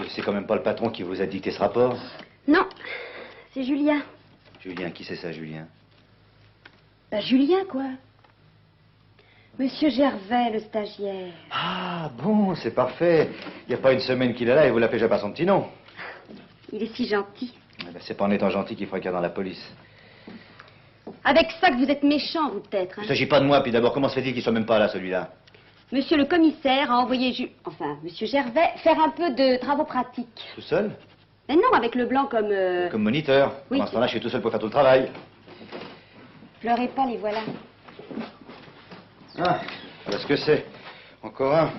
c'est quand même pas le patron qui vous a dicté ce rapport? Non, c'est Julien. Julien, qui c'est ça, Julien? Bah, Julien, quoi. Monsieur Gervais, le stagiaire. Ah, bon, c'est parfait. Il n'y a pas une semaine qu'il est là et vous l'appelez déjà par son petit nom. Il est si gentil. Eh ben, c'est pas en étant gentil qu'il faut qu'il y ait dans la police. Avec ça que vous êtes méchant, vous, peut-être. Il ne s'agit pas de moi, puis d'abord, comment se fait-il qu'il soit même pas là, celui-là? Monsieur le commissaire a envoyé Monsieur Gervais faire un peu de travaux pratiques. Tout seul? Mais non, avec le blanc comme... Comme moniteur. Oui. Pendant ce temps-là, je suis tout seul pour faire tout le travail. Pleurez pas, les voilà. Ah, voilà ce que c'est. Encore un.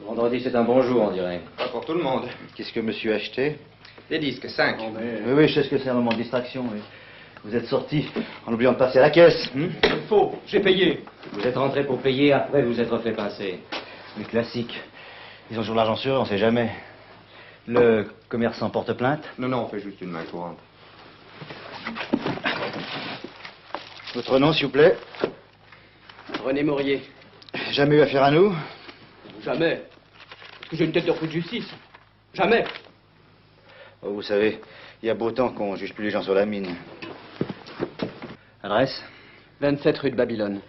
Le vendredi, c'est un bon jour, on dirait. Pas pour tout le monde. Qu'est-ce que monsieur a acheté? Des disques, 5. Oh, mais... Oui, je sais ce que c'est un moment de distraction. Oui. Vous êtes sorti en oubliant de passer à la caisse. C'est faux, j'ai payé. Vous êtes rentré pour payer, après vous êtes refait passer. Le classique. Ils ont toujours l'argent sur eux, on sait jamais. Le commerçant porte plainte? Non, on fait juste une main courante. Votre nom, s'il vous plaît? René Maurier. Jamais eu affaire à nous? Jamais. Parce que j'ai une tête de refus de justice. Jamais. Oh, vous savez, il y a beau temps qu'on juge plus les gens sur la mine. Adresse? 27 rue de Babylone.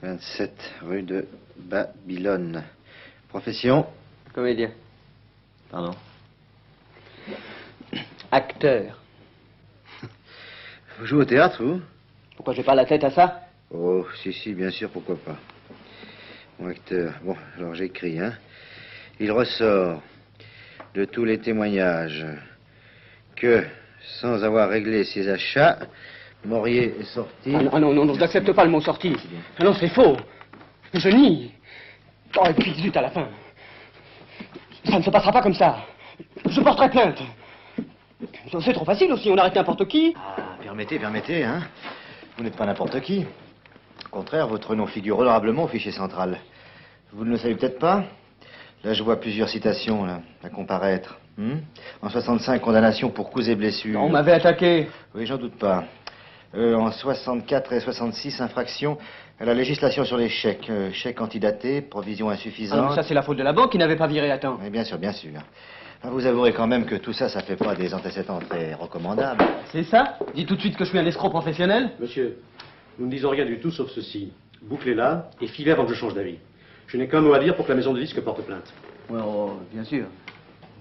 27 rue de Babylone. Profession? Comédien. Pardon? Acteur. Vous jouez au théâtre, vous? Pourquoi j'ai pas la tête à ça? Oh, si, bien sûr, pourquoi pas. Bon, acteur. Bon, alors j'écris, hein. Il ressort de tous les témoignages que, sans avoir réglé ses achats, Maurier est sorti... Ah non, je n'accepte pas le mot sorti. Ah non, c'est faux. Je nie. Oh, et puis zut, à la fin. Ça ne se passera pas comme ça. Je porterai plainte. C'est trop facile aussi, on arrête n'importe qui. Ah, permettez, hein. Vous n'êtes pas n'importe qui. Au contraire, votre nom figure honorablement au fichier central. Vous ne le savez peut-être pas? Là, je vois plusieurs citations, là, à comparaître. En 65, condamnation pour coups et blessures. On m'avait attaqué. Oui, j'en doute pas. En 64 et 66, infraction à la législation sur les chèques. Chèques antidatés, provision insuffisante. Ah, ça, c'est la faute de la banque qui n'avait pas viré à temps. Oui, bien sûr. Ah, vous avouerez quand même que tout ça, ça fait pas des antécédents très recommandables. C'est ça? Dis tout de suite que je suis un escroc professionnel. Monsieur, nous ne disons rien du tout sauf ceci. Bouclez-la et filez avant que je change d'avis. Je n'ai qu'un mot à dire pour que la maison de disques porte plainte. Oui, bien sûr.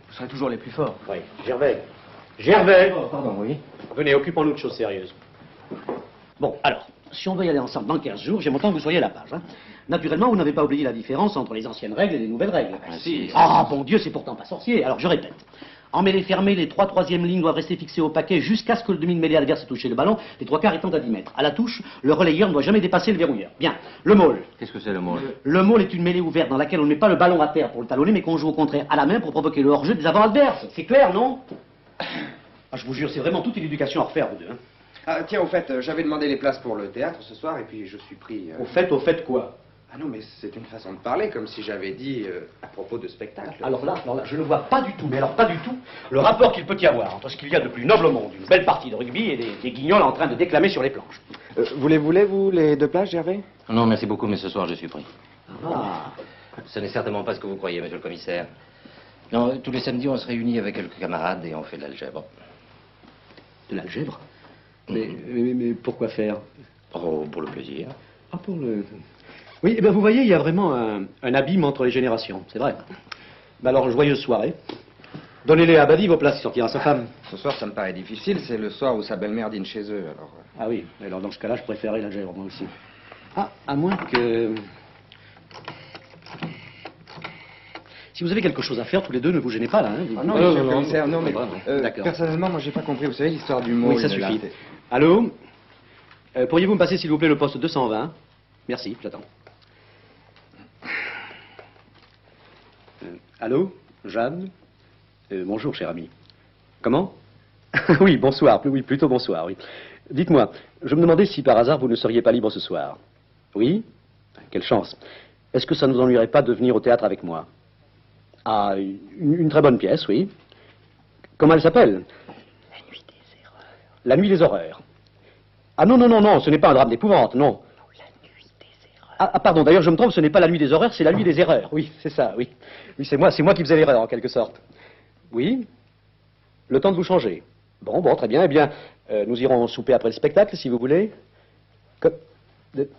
Vous serez toujours les plus forts. Oui. Gervais Oh, pardon, oui. Venez, occupons-nous de choses sérieuses. Bon, alors, si on veut y aller ensemble dans 15 jours, j'aime autant que vous soyez à la page. Hein. Naturellement, vous n'avez pas oublié la différence entre les anciennes règles et les nouvelles règles. Si. Ah, bon Dieu, c'est pourtant pas sorcier. Alors, je répète. Emmêlés fermés, les 3 troisièmes lignes doivent rester fixées au paquet jusqu'à ce que le demi-mêlé adverse ait touché le ballon, les 3/4 étant à 10 mètres. À la touche, le relayeur ne doit jamais dépasser le verrouilleur. Bien. Le maul. Qu'est-ce que c'est le môle? Le maul est une mêlée ouverte dans laquelle on ne met pas le ballon à terre pour le talonner, mais qu'on joue au contraire à la main pour provoquer le hors-jeu des avants adverses. C'est clair, non? Ah, je vous jure, c'est vraiment toute une éducation à refaire, vous deux. Hein. Ah, tiens, au fait, j'avais demandé les places pour le théâtre ce soir et puis je suis pris... Au fait quoi? Ah non, mais c'est une façon de parler, comme si j'avais dit à propos de spectacle. Alors là, je ne vois pas du tout, mais alors pas du tout, le rapport qu'il peut y avoir entre ce qu'il y a de plus noble au monde, une belle partie de rugby et des guignols en train de déclamer sur les planches. Vous les voulez, vous, les 2 places, Gervais? Non, merci beaucoup, mais ce soir, je suis pris. Ah. Ce n'est certainement pas ce que vous croyez, monsieur le commissaire. Non, tous les samedis, on se réunit avec quelques camarades et on fait de l'algèbre. De l'algèbre? Mais pourquoi faire? Oh, pour le plaisir. Ah, pour le... Oui, eh bien, vous voyez, il y a vraiment un abîme entre les générations, c'est vrai. Ben alors, joyeuse soirée. Donnez-les à Badi vos places, il sortira sa femme. Ce soir, ça me paraît difficile, c'est le soir où sa belle-mère dîne chez eux, alors... Ah oui, alors dans ce cas-là, je préférerais l'algèbre, moi aussi. Ah, à moins que... Si vous avez quelque chose à faire, tous les deux, ne vous gênez pas, là. Hein, vous... Ah non, monsieur le commissaire, non, mais... Vraiment. D'accord. Personnellement, moi, j'ai pas compris. Vous savez, l'histoire du mot... Oui, ça suffit. Allô? Pourriez-vous me passer, s'il vous plaît, le poste 220? Merci, j'attends. Allô? Jeanne? Bonjour, cher ami. Comment? Oui, bonsoir. Oui, plutôt bonsoir, oui. Dites-moi, je me demandais si par hasard vous ne seriez pas libre ce soir. Oui? Quelle chance. Est-ce que ça ne vous ennuierait pas de venir au théâtre avec moi? Ah, une très bonne pièce, oui. Comment elle s'appelle? La nuit des erreurs. La nuit des horreurs. Ah non, ce n'est pas un drame d'épouvante, non. La nuit des erreurs. Ah, pardon, d'ailleurs, je me trompe, ce n'est pas la nuit des horreurs, c'est la nuit des erreurs. Oui, c'est ça, oui. Oui, c'est moi qui faisais l'erreur, en quelque sorte. Oui. Le temps de vous changer. Bon, très bien. Eh bien, nous irons souper après le spectacle, si vous voulez.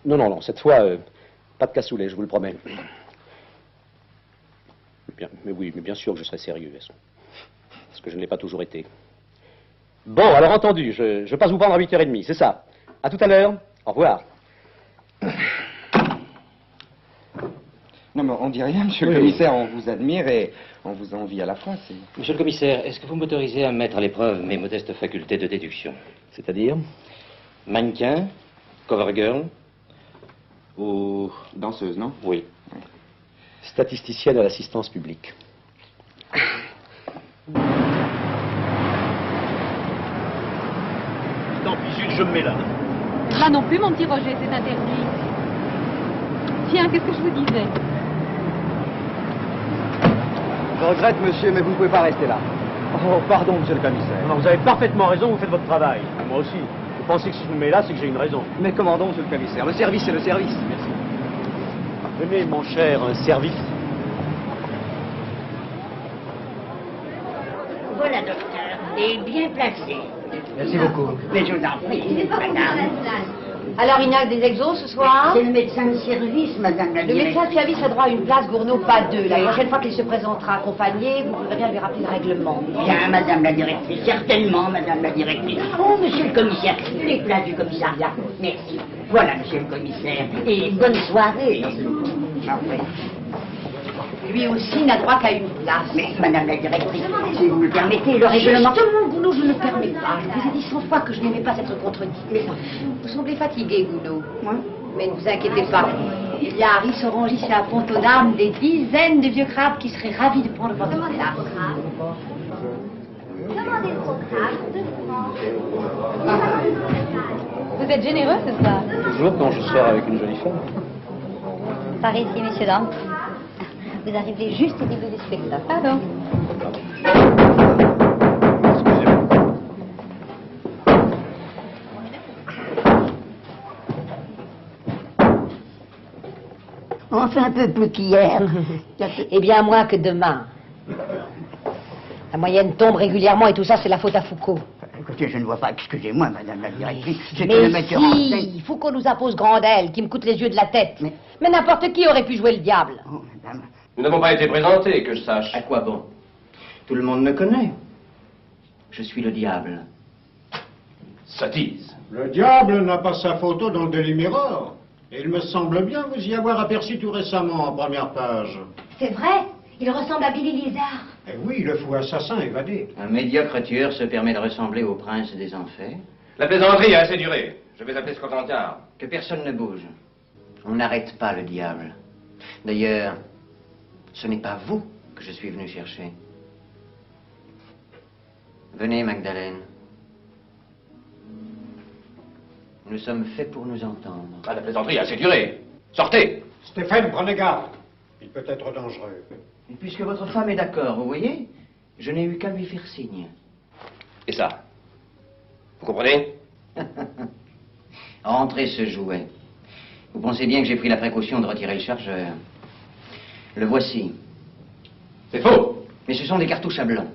Non, cette fois, pas de cassoulet, je vous le promets. Bien, mais bien sûr que je serai sérieux. Parce que je ne l'ai pas toujours été. Bon, alors entendu, je passe vous prendre à 8h30, c'est ça. À tout à l'heure. Au revoir. Non, mais on dit rien, monsieur le commissaire, on vous admire et on vous envie à la fois. Monsieur le commissaire, est-ce que vous m'autorisez à mettre à l'épreuve mes modestes facultés de déduction? C'est-à-dire? Mannequin, cover girl ou... Danseuse, non? Oui. Statisticienne à l'assistance publique. Tant pis, Jules, je me mets là. Là non plus, mon petit Roger, c'est interdit. Tiens, qu'est-ce que je vous disais? Je regrette, monsieur, mais vous ne pouvez pas rester là. Oh, pardon, monsieur le commissaire. Non, vous avez parfaitement raison, vous faites votre travail. Moi aussi. Vous pensez que si je me mets là, c'est que j'ai une raison. Mais commandons, monsieur le commissaire. Le service, c'est le service. Merci. Venez, mon cher, un service. Voilà, docteur, et bien placé. Merci beaucoup. Mais je vous en prie, madame. Alors, il n'y a que des exos ce soir? C'est le médecin de service, madame la Le médecin directrice. de service a droit à une place, Gournaud, pas deux. La prochaine fois qu'il se présentera accompagné, vous voudrez bien lui rappeler le règlement. Bien, madame la directrice, certainement, madame la directrice. Oh, monsieur le commissaire, les places du commissariat. Merci. Voilà, monsieur le commissaire. Et bonne soirée. Parfait. Lui aussi n'a droit qu'à une place. Mais, madame la directrice, si vous me permettez, le règlement... Justement, Gounod, je ne le permets pas. Je vous ai dit 100 fois que je n'aimais pas être contredit. Mais vous semblez fatigué, Gounod. Moi? Mais ne vous inquiétez pas. Il y a à Rissorangis et à Pont-aux-Dames des dizaines de vieux crabes qui seraient ravis de prendre votre place. Vous êtes généreux ce soir. Toujours quand je sors avec une jolie femme. Par ici, messieurs, dames. Vous arrivez juste au début du spectacle. Pardon. Enfin, un peu plus qu'hier. Eh bien, moins que demain. La moyenne tombe régulièrement et tout ça, c'est la faute à Foucault. Écoutez, je ne vois pas, excusez-moi, madame la directrice, c'est que Mais le metteur en scène... si, Foucault nous impose Grandel, qui me coûte les yeux de la tête. Mais n'importe qui aurait pu jouer le diable. Oh, madame... Nous n'avons pas été présentés, que je sache. À quoi bon? Tout le monde me connaît. Je suis le diable. Sottise. Le diable n'a pas sa photo dans le Daily Mirror. Et il me semble bien vous y avoir aperçu tout récemment en première page. C'est vrai, il ressemble à Billy Lizard. Eh oui, le fou assassin évadé. Un médiocre tueur se permet de ressembler au prince des enfers. La plaisanterie a assez duré. Je vais appeler ce cotentin. Que personne ne bouge. On n'arrête pas le diable. D'ailleurs, ce n'est pas vous que je suis venu chercher. Venez, Magdalene. Nous sommes faits pour nous entendre. Ah, la plaisanterie a assez duré. Sortez. Stéphane, prenez garde. Il peut être dangereux. Et puisque votre femme est d'accord, vous voyez, je n'ai eu qu'à lui faire signe. Et ça? Vous comprenez? Rentrez ce jouet. Vous pensez bien que j'ai pris la précaution de retirer le chargeur. Le voici. C'est faux. Mais ce sont des cartouches à blanc.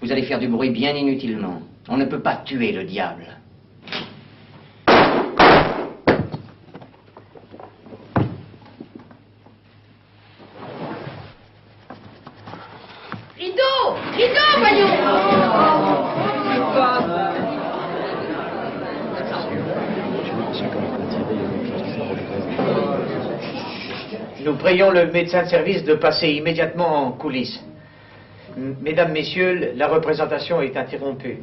Vous allez faire du bruit bien inutilement. On ne peut pas tuer le diable. Rideau, voyons. Nous prions le médecin de service de passer immédiatement en coulisses. Mesdames, Messieurs, la représentation est interrompue.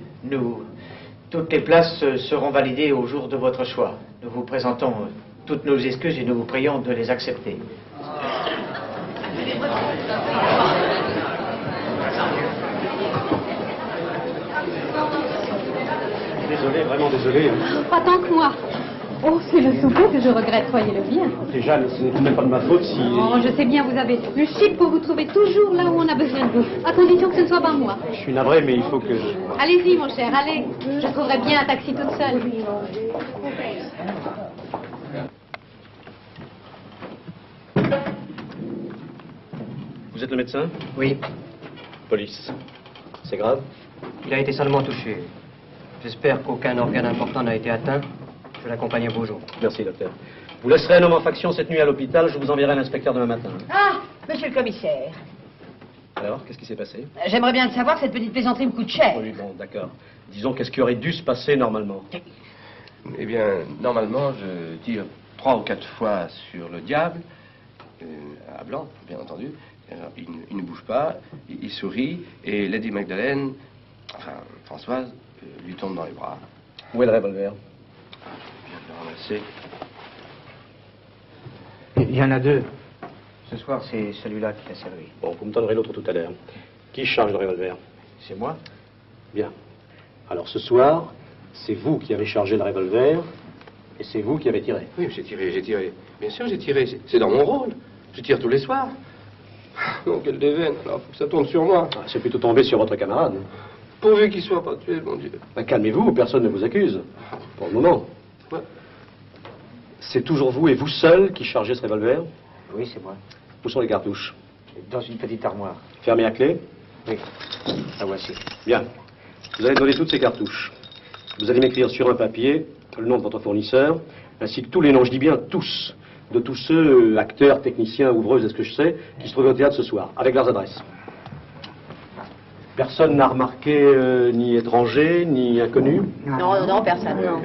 Toutes les places seront validées au jour de votre choix. Nous vous présentons toutes nos excuses et nous vous prions de les accepter. Désolé, vraiment désolé. Pas tant que moi. Oh, c'est le souper que je regrette, croyez-le bien. Écoutez, Jeanne, ce n'est tout de même pas de ma faute si... Oh, je sais bien, vous avez le chic pour vous trouver toujours là où on a besoin de vous, à condition que ce ne soit pas moi. Je suis navré, mais il faut que... Allez-y, mon cher, allez. Je trouverai bien un taxi toute seule. Vous êtes le médecin? Oui. Police. C'est grave? Il a été salement touché. J'espère qu'aucun organe important n'a été atteint. Je l'accompagne à Beaujon. Merci, docteur. Vous laisserez un homme en faction cette nuit à l'hôpital. Je vous enverrai l'inspecteur demain matin. Ah, monsieur le commissaire. Alors, qu'est-ce qui s'est passé? J'aimerais bien savoir, cette petite plaisanterie me coûte cher. Oui, bon, d'accord. Disons, qu'est-ce qui aurait dû se passer normalement? Eh bien, normalement, je tire 3 ou 4 fois sur le diable, à blanc, bien entendu. Alors, il ne bouge pas, il sourit, et Lady Magdalene, enfin, Françoise, lui tombe dans les bras. Où est le revolver? Je viens de le ramasser. Il y en a deux. Ce soir, c'est celui-là qui t'a servi. Bon, vous me donnerez l'autre tout à l'heure. Qui charge le revolver? C'est moi. Bien. Alors, ce soir, c'est vous qui avez chargé le revolver, et c'est vous qui avez tiré. Oui, j'ai tiré. Bien sûr, j'ai tiré. C'est dans mon rôle. Je tire tous les soirs. Non, quelle déveine. Alors, faut que ça tourne sur moi. Ah, c'est plutôt tombé sur votre camarade. Pourvu qu'il soit pas tué, mon Dieu. Ben, calmez-vous, personne ne vous accuse. Pour le moment. Ouais. C'est toujours vous et vous seul qui chargez ce revolver? Oui, c'est moi. Où sont les cartouches? Dans une petite armoire. Fermée à clé? Oui. La voici. Bien. Vous allez donner toutes ces cartouches. Vous allez m'écrire sur un papier le nom de votre fournisseur, ainsi que tous les noms, je dis bien tous, de tous ceux, acteurs, techniciens, ouvreuses, est-ce que je sais, qui se trouvaient au théâtre ce soir, avec leurs adresses. Personne n'a remarqué ni étranger, ni inconnu? Non, personne, non.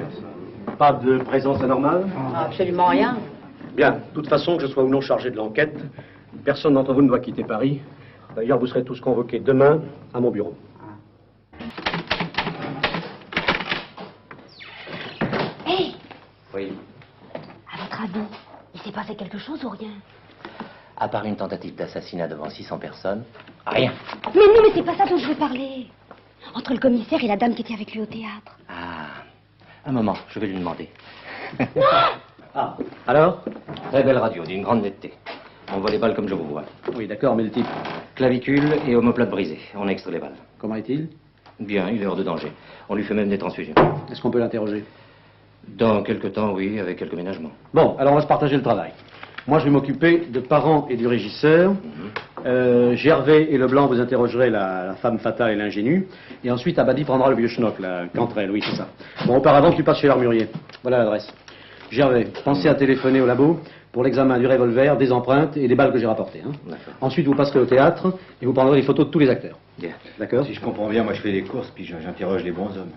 Pas de présence anormale? Absolument rien. Bien. De toute façon, que je sois ou non chargé de l'enquête, personne d'entre vous ne doit quitter Paris. D'ailleurs, vous serez tous convoqués demain à mon bureau. Hé, Oui. à votre avis, il s'est passé quelque chose ou rien? À part une tentative d'assassinat devant 600 personnes, rien. Mais non, mais c'est pas ça dont je veux parler. Entre le commissaire et la dame qui était avec lui au théâtre. Ah, un moment, je vais lui demander. Ah, alors? Très belle radio, d'une grande netteté. On voit les balles comme je vous vois. Oui, d'accord, mais le type? Clavicule et omoplate brisée. On extrait les balles. Comment est-il? Bien, il est hors de danger. On lui fait même des transfusions. Est-ce qu'on peut l'interroger? Dans quelque temps, oui, avec quelques ménagements. Bon, alors on va se partager le travail. Moi, je vais m'occuper de parents et du régisseur. Gervais et Leblanc, vous interrogerez la femme fatale et l'ingénue. Et ensuite, Abadi prendra le vieux schnock, la Cantrelle, oui, c'est ça. Bon, auparavant, tu passes chez l'armurier. Voilà l'adresse. Gervais, pensez à téléphoner au labo pour l'examen du revolver, des empreintes et des balles que j'ai rapportées. Hein. Ensuite, vous passerez au théâtre et vous prendrez les photos de tous les acteurs. Bien. D'accord? Si je comprends bien, moi je fais des courses, puis j'interroge les bons hommes.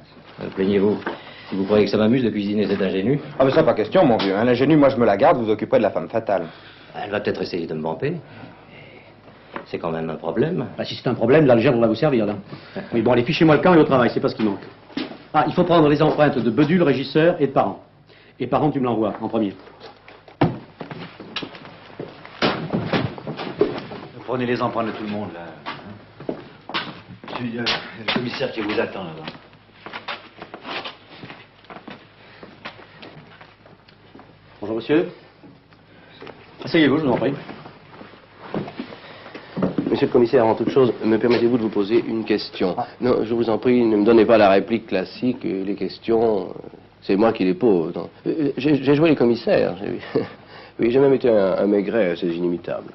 Plaignez-vous. Si vous croyez que ça m'amuse de cuisiner cet ingénu, Ah, mais ça, pas question, mon vieux. Hein. L'ingénu, moi, je me la garde, vous occuperez de la femme fatale. elle va peut-être essayer de me vamper. C'est quand même un problème. Bah, si c'est un problème, l'Algère va vous servir, là. Oui, bon, allez, fichez-moi le camp et au travail, c'est pas ce qui manque. Ah, il faut prendre les empreintes de Bedu, le régisseur, et de Parent. Et Parent, tu me l'envoies en premier. Prenez les empreintes de tout le monde, là. Il y a le commissaire qui vous attend, là-bas. Bonjour, monsieur. Asseyez-vous, je vous en prie. Monsieur le commissaire, en toute chose, me permettez-vous de vous poser une question? Non, je vous en prie, ne me donnez pas la réplique classique. Les questions, c'est moi qui les pose. J'ai joué les commissaires. Oui, j'ai même été un maigret assez inimitable.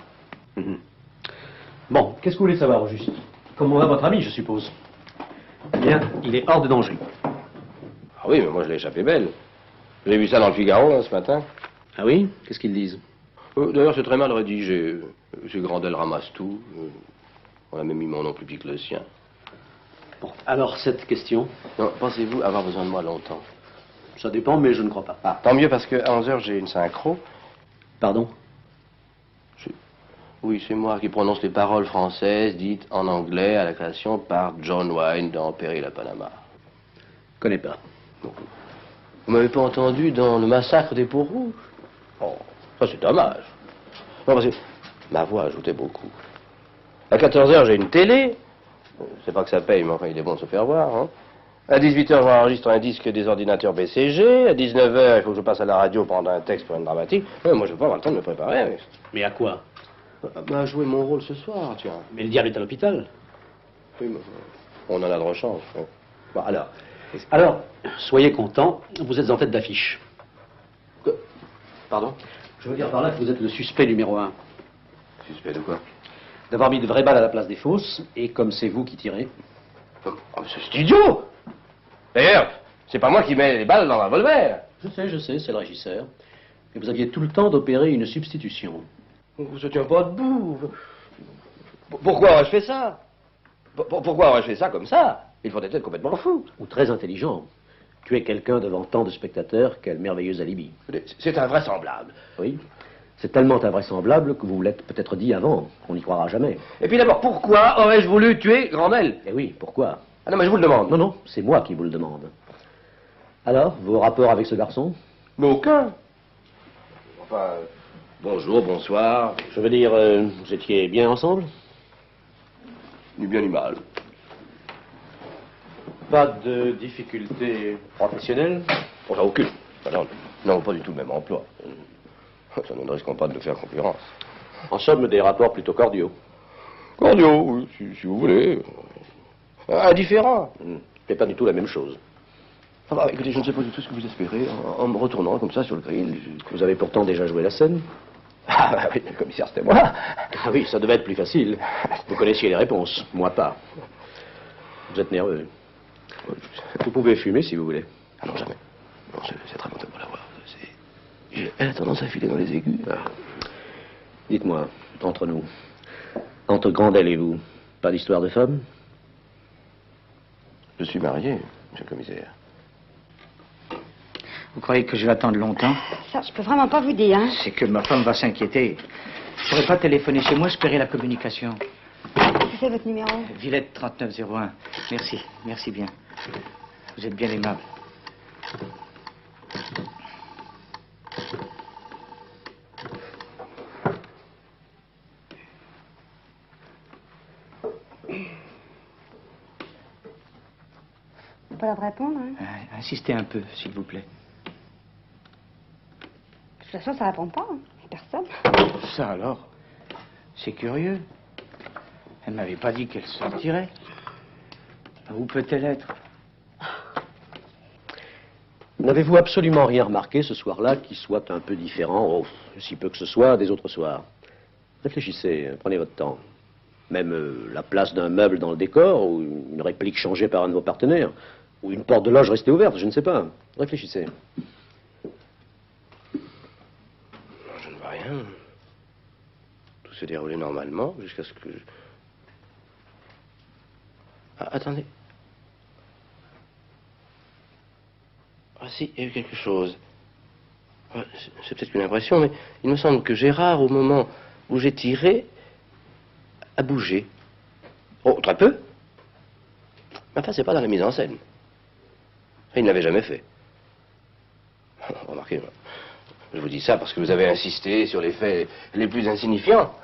Bon, qu'est-ce que vous voulez savoir, au juste? Comment va votre ami, je suppose? Bien, il est hors de danger. Ah oui, mais moi je l'ai échappé belle. J'ai vu ça dans le Figaro, là, ce matin. Ah oui? Qu'est-ce qu'ils disent? D'ailleurs, c'est très mal rédigé. C'est Grandel ramasse tout. On a même mis mon nom plus petit que le sien. Bon, alors cette question? Non, pensez-vous avoir besoin de moi longtemps? Ça dépend, mais je ne crois pas. Ah, tant mieux, parce qu'à 11h, j'ai une synchro. Pardon? Oui, c'est moi qui prononce les paroles françaises dites en anglais à la création par John Wayne dans Péril à Panama. Connais pas. Bon. Vous m'avez pas entendu dans le massacre des peaux rouges? Oh, ça c'est dommage. Non, parce que ma voix ajoutait beaucoup. À 14h, j'ai une télé. C'est pas que ça paye, mais enfin, il est bon de se faire voir. Hein. À 18h, j'enregistre un disque des ordinateurs BCG. À 19h, il faut que je passe à la radio prendre un texte pour une dramatique. Ouais, moi, je vais pas avoir le temps de me préparer. Mais à quoi? Bah, jouer mon rôle ce soir, tiens. Mais le diable est à l'hôpital. Oui, mais on en a de rechange. Ouais. Bon, alors, soyez content, vous êtes en tête d'affiche. Pardon? Je veux dire par là que vous êtes le suspect numéro 1. Suspect de quoi? D'avoir mis de vraies balles à la place des fausses, et comme c'est vous qui tirez. Oh, mais c'est idiot! D'ailleurs, c'est pas moi qui mets les balles dans le revolver. Je sais, c'est le régisseur. Et vous aviez tout le temps d'opérer une substitution. Vous ne tient pas debout. Pourquoi aurais-je fait ça? Pourquoi aurais-je fait ça comme ça? Il faudrait être complètement fou. Ou très intelligent. Tuer quelqu'un devant tant de spectateurs, quel merveilleux alibi. C'est invraisemblable. Oui. C'est tellement invraisemblable que vous l'êtes peut-être dit avant. On n'y croira jamais. Et puis d'abord, pourquoi aurais-je voulu tuer Grandel? Eh oui, pourquoi? Ah non, mais je vous le demande. Non, c'est moi qui vous le demande. Alors, vos rapports avec ce garçon? Mais aucun. Enfin, bonjour, bonsoir. Je veux dire, vous étiez bien ensemble? Ni bien ni mal. Pas de difficultés professionnelles? Enfin, aucune. Non, non, pas du tout le même emploi. Ça ne risque pas de le faire concurrence. En somme, des rapports plutôt cordiaux. Cordiaux, oui, si vous voulez. Indifférents. C'est pas du tout la même chose. Ah bah, écoutez, je ne sais pas du tout ce que vous espérez en me retournant comme ça sur le grill. Vous avez pourtant déjà joué la scène? Ah bah oui, le commissaire, c'était moi. Ah oui, ça devait être plus facile. Vous connaissiez les réponses, moi pas. Vous êtes nerveux. Vous pouvez fumer si vous voulez. Ah non, jamais. Non, c'est très bon de l'avoir. Elle a tendance à filer dans les aigus. Ah. Dites-moi, entre nous, entre Grandel et vous, pas d'histoire de femme? Je suis marié, monsieur le commissaire. Vous croyez que je vais attendre longtemps? Ça, je peux vraiment pas vous dire, hein. C'est que ma femme va s'inquiéter. Je pourrais pas téléphoner chez moi, je paierai la communication. C'est votre numéro? Villette 3901. Merci, merci bien. Vous êtes bien aimable. Vous pas leur répondre, hein? Insistez un peu, s'il vous plaît. De toute façon, ça répond pas, hein. Personne. Ça alors? C'est curieux. Elle m'avait pas dit qu'elle sortirait. Où peut-elle être? N'avez-vous absolument rien remarqué ce soir-là qui soit un peu différent, oh, si peu que ce soit, des autres soirs? Réfléchissez, prenez votre temps. Même la place d'un meuble dans le décor, ou une réplique changée par un de vos partenaires, ou une porte de loge restée ouverte, je ne sais pas. Réfléchissez. Je ne vois rien. Tout s'est déroulé normalement jusqu'à ce que... Ah, attendez. Ah si, il y a eu quelque chose. C'est peut-être une impression, mais il me semble que Gérard, au moment où j'ai tiré, a bougé. Oh, très peu. Enfin, c'est pas dans la mise en scène. Il ne l'avait jamais fait. Remarquez, je vous dis ça parce que vous avez insisté sur les faits les plus insignifiants.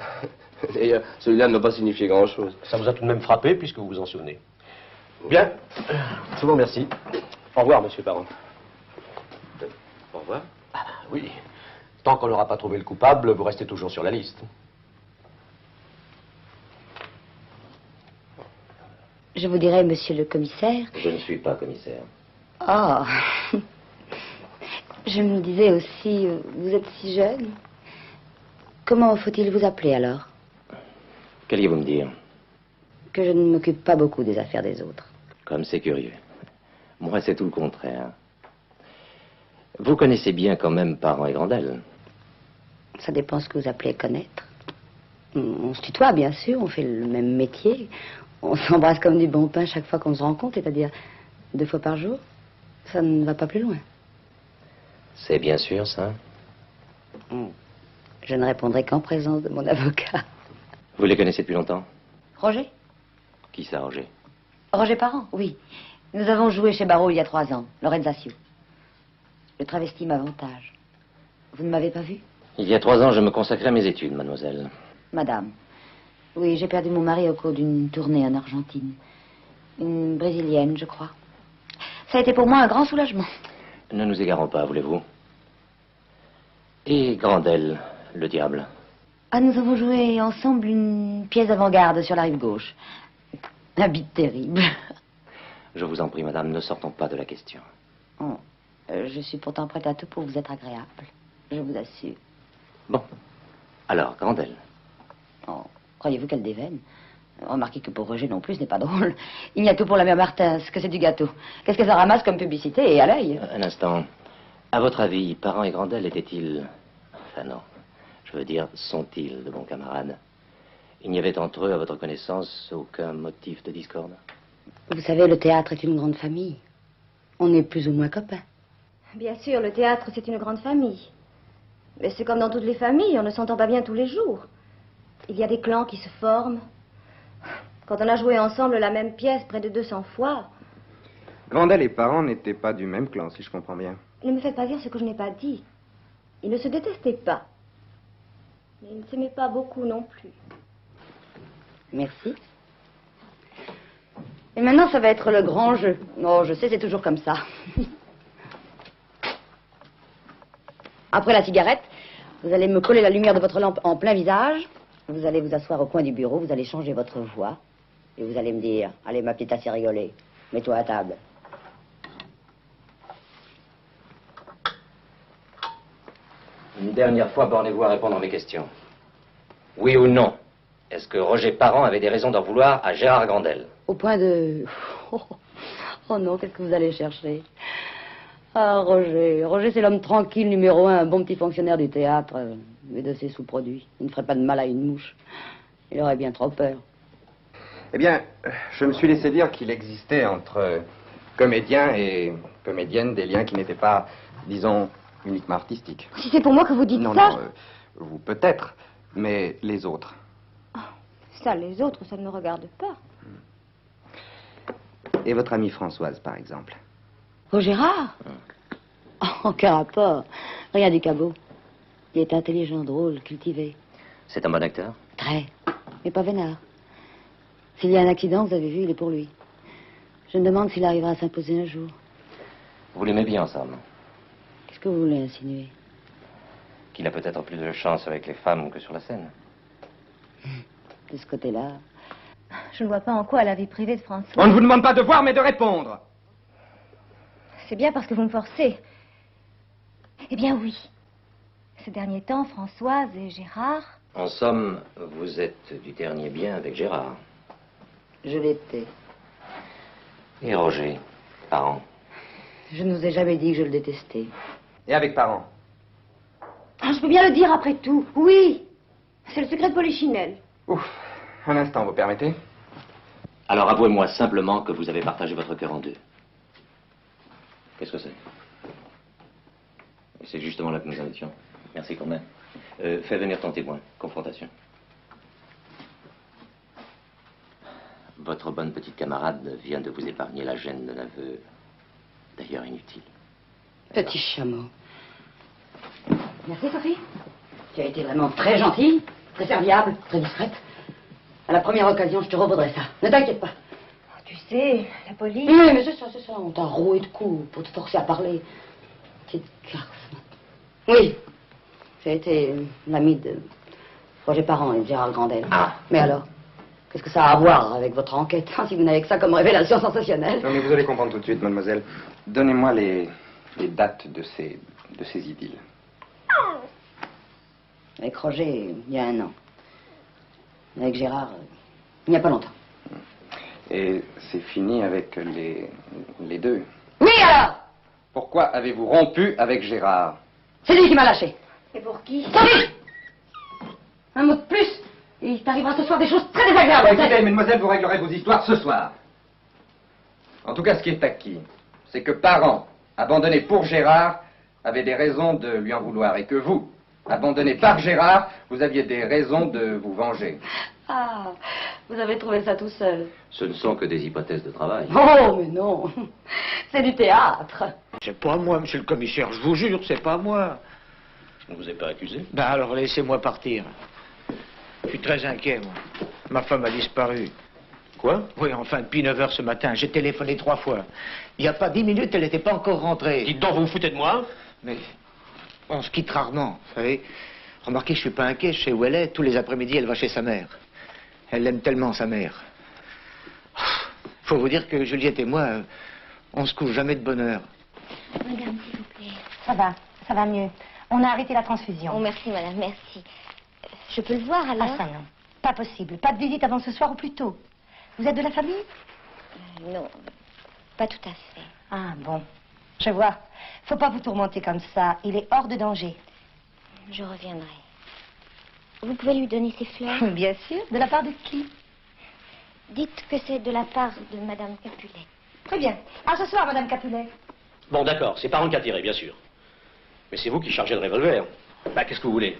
D'ailleurs, celui-là n'a pas signifié grand-chose. Ça vous a tout de même frappé, puisque vous vous en souvenez. Bien. Je vous remercie. Au revoir, monsieur Parent. Au revoir. Oui. Tant qu'on n'aura pas trouvé le coupable, vous restez toujours sur la liste. Je vous dirais, monsieur le commissaire... Je ne suis pas commissaire. Ah. Je me disais aussi, vous êtes si jeune. Comment faut-il vous appeler alors? Qu'alliez-vous me dire? Que je ne m'occupe pas beaucoup des affaires des autres. Comme c'est curieux. Moi, c'est tout le contraire. Vous connaissez bien quand même Parent et Grandel. Ça dépend ce que vous appelez connaître. On se tutoie, bien sûr, on fait le même métier. On s'embrasse comme du bon pain chaque fois qu'on se rencontre, c'est-à-dire 2 fois par jour. Ça ne va pas plus loin. C'est bien sûr ça. Je ne répondrai qu'en présence de mon avocat. Vous les connaissez depuis longtemps? Roger? Qui ça, Roger? Roger Parent, oui. Nous avons joué chez Barreau il y a 3 ans, Lorenzaccio. Le travesti m'avantage. Vous ne m'avez pas vu? Il y a 3 ans, je me consacrais à mes études, mademoiselle. Madame. Oui, j'ai perdu mon mari au cours d'une tournée en Argentine. Une brésilienne, je crois. Ça a été pour moi un grand soulagement. Ne nous égarons pas, voulez-vous? Et Grandel, le diable? Ah, nous avons joué ensemble une pièce d'avant-garde sur la rive gauche. Un bit terrible. Je vous en prie, madame, ne sortons pas de la question. Oh, je suis pourtant prête à tout pour vous être agréable. Je vous assure. Bon. Alors, Grandel. Oh, croyez-vous qu'elle déveine? Remarquez que pour Roger non plus, ce n'est pas drôle. Il n'y a que pour la mère Martin, que c'est du gâteau. Qu'est-ce que ça ramasse comme publicité et à l'œil? Un instant. À votre avis, Parent et Grandel étaient-ils... Enfin non. Je veux dire, sont-ils de bons camarades? Il n'y avait entre eux, à votre connaissance, aucun motif de discorde? Vous savez, le théâtre est une grande famille. On est plus ou moins copains. Bien sûr, le théâtre, c'est une grande famille. Mais c'est comme dans toutes les familles, on ne s'entend pas bien tous les jours. Il y a des clans qui se forment. Quand on a joué ensemble la même pièce près de 200 fois... Grandel et Parent n'étaient pas du même clan, si je comprends bien. Ne me faites pas dire ce que je n'ai pas dit. Ils ne se détestaient pas. Mais ils ne s'aimaient pas beaucoup non plus. Merci. Et maintenant, ça va être le grand jeu. Oh, je sais, c'est toujours comme ça. Après la cigarette, vous allez me coller la lumière de votre lampe en plein visage. Vous allez vous asseoir au coin du bureau, vous allez changer votre voix. Et vous allez me dire, allez ma petite, assez rigolée, mets-toi à table. Une dernière fois, bornez-vous à répondre à mes questions. Oui ou non, est-ce que Roger Parent avait des raisons d'en vouloir à Gérard Grandel? Au point de... Oh non, qu'est-ce que vous allez chercher? Ah, Roger. Roger, c'est l'homme tranquille, numéro 1, un bon petit fonctionnaire du théâtre, mais de ses sous-produits. Il ne ferait pas de mal à une mouche. Il aurait bien trop peur. Eh bien, je me suis laissé dire qu'il existait entre comédiens et comédiennes des liens qui n'étaient pas, disons, uniquement artistiques. Si c'est pour moi que vous dites non, ça... Non, vous peut-être, mais les autres. Ça, les autres, ça ne me regarde pas. Et votre amie Françoise, par exemple? Oh, Gérard? Oh, aucun rapport. Rien du cabot. Il est intelligent, drôle, cultivé. C'est un bon acteur? Très. Mais pas vénard. S'il y a un accident, vous avez vu, il est pour lui. Je me demande s'il arrivera à s'imposer un jour. Vous l'aimez bien ensemble? Qu'est-ce que vous voulez insinuer? Qu'il a peut-être plus de chance avec les femmes que sur la scène. De ce côté-là... Je ne vois pas en quoi la vie privée de François... On ne vous demande pas de voir, mais de répondre. C'est bien parce que vous me forcez. Eh bien oui. Ces derniers temps, Françoise et Gérard... En somme, vous êtes du dernier bien avec Gérard. Je l'étais. Et Roger, Parent? Je ne vous ai jamais dit que je le détestais. Et avec Parent? Ah, je peux bien le dire après tout. Oui. C'est le secret de Polichinelle. Ouf. Un instant, vous permettez? Alors avouez-moi simplement que vous avez partagé votre cœur en deux. Qu'est-ce que c'est? C'est justement là que nous en étions. Merci quand même. Fais venir ton témoin. Confrontation. Votre bonne petite camarade vient de vous épargner la gêne d'un aveu, d'ailleurs inutile. Petit chameau. Merci, Sophie. Tu as été vraiment très gentille, très serviable, très discrète. À la première occasion, je te revaudrai ça. Ne t'inquiète pas. Oh, tu sais, la police... Oui, mais c'est ça. On t'a roué de coups pour te forcer à parler. Petite garce. Oui. J'ai été l'amie de Roger Parent et de Gérard Grandel. Ah. Mais alors, qu'est-ce que ça a à voir avec votre enquête, hein, si vous n'avez que ça comme révélation sensationnelle? Non, mais vous allez comprendre tout de suite, mademoiselle. Donnez-moi les dates de ces idylles. Avec Roger, il y a 1 an. Avec Gérard, il n'y a pas longtemps. Et c'est fini avec les deux? Oui, alors? Pourquoi avez-vous rompu avec Gérard? C'est lui qui m'a lâché. Et pour qui? Sophie! Un mot de plus, et il t'arrivera ce soir des choses très désagréables. Écoutez, mesdemoiselles, vous réglerez vos histoires ce soir. En tout cas, ce qui est acquis, c'est que Parent, abandonné pour Gérard, avait des raisons de lui en vouloir, et que vous, abandonné par Gérard, vous aviez des raisons de vous venger. Ah, vous avez trouvé ça tout seul. Ce ne sont que des hypothèses de travail. Oh, mais non. C'est du théâtre. C'est pas moi, monsieur le commissaire, je vous jure, c'est pas moi. On ne vous est pas accusé? Ben alors, laissez-moi partir. Je suis très inquiet, moi. Ma femme a disparu. Quoi? Oui, enfin, depuis 9 h ce matin. J'ai téléphoné 3 fois. Il n'y a pas 10 minutes, elle n'était pas encore rentrée. Dites donc, vous vous foutez de moi? Mais on se quitte rarement, vous savez. Remarquez, je suis pas inquiet, je sais où elle est. Tous les après-midi, elle va chez sa mère. Elle l'aime tellement, sa mère. Faut vous dire que Juliette et moi, on se couche jamais de bonne heure. Madame, s'il vous plaît. Ça va mieux. On a arrêté la transfusion. Oh, merci, madame, merci. Je peux le voir, alors? Ah, ça, non. Pas possible. Pas de visite avant ce soir ou plus tôt. Vous êtes de la famille? Non, pas tout à fait. Ah, bon. Je vois. Faut pas vous tourmenter comme ça. Il est hors de danger. Je reviendrai. Vous pouvez lui donner ses fleurs? Bien sûr. De la part de qui? Dites que c'est de la part de Madame Capulet. Très bien. À ce soir, Madame Capulet. Bon, d'accord, c'est Parent qui a tiré, bien sûr. Mais c'est vous qui chargez le revolver. Bah, qu'est-ce que vous voulez?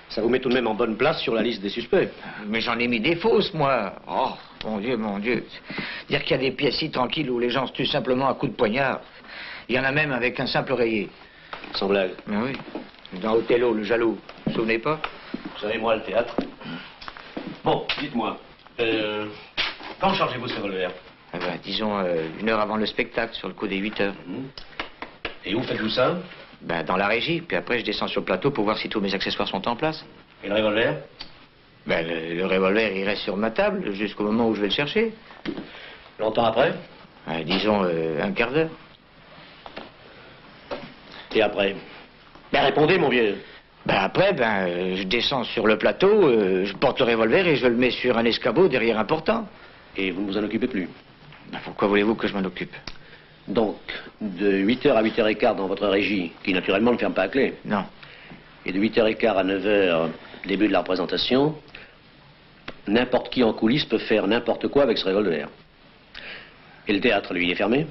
Ça vous met tout de même en bonne place sur la liste des suspects. Mais j'en ai mis des fausses, moi. Oh, mon Dieu, mon Dieu. Dire qu'il y a des pièces si tranquilles où les gens se tuent simplement à coups de poignard. Il y en a même avec un simple oreiller. Sans blague. Mais oui. Dans Othello, le jaloux. Vous vous souvenez pas? Vous savez, moi, le théâtre. Bon, dites-moi. Quand chargez-vous ce revolver? Eh ben, disons 1 heure avant le spectacle, sur le coup des 8 heures. Et où faites-vous ça? Ben, dans la régie. Puis après, je descends sur le plateau pour voir si tous mes accessoires sont en place. Et le revolver? Ben, le revolver, il reste sur ma table jusqu'au moment où je vais le chercher. Longtemps après? Disons un quart d'heure. Et après? Ben, répondez, mon vieux. Ben, après, je descends sur le plateau, je porte le revolver et je le mets sur un escabeau derrière un portant. Et vous ne vous en occupez plus? Ben, pourquoi voulez-vous que je m'en occupe? Donc, de 8h à 8h15 dans votre régie, qui naturellement ne ferme pas à clé. Non. Et de 8h15 à 9h, début de la représentation, n'importe qui en coulisses peut faire n'importe quoi avec ce revolver. Et le théâtre, lui, il est fermé?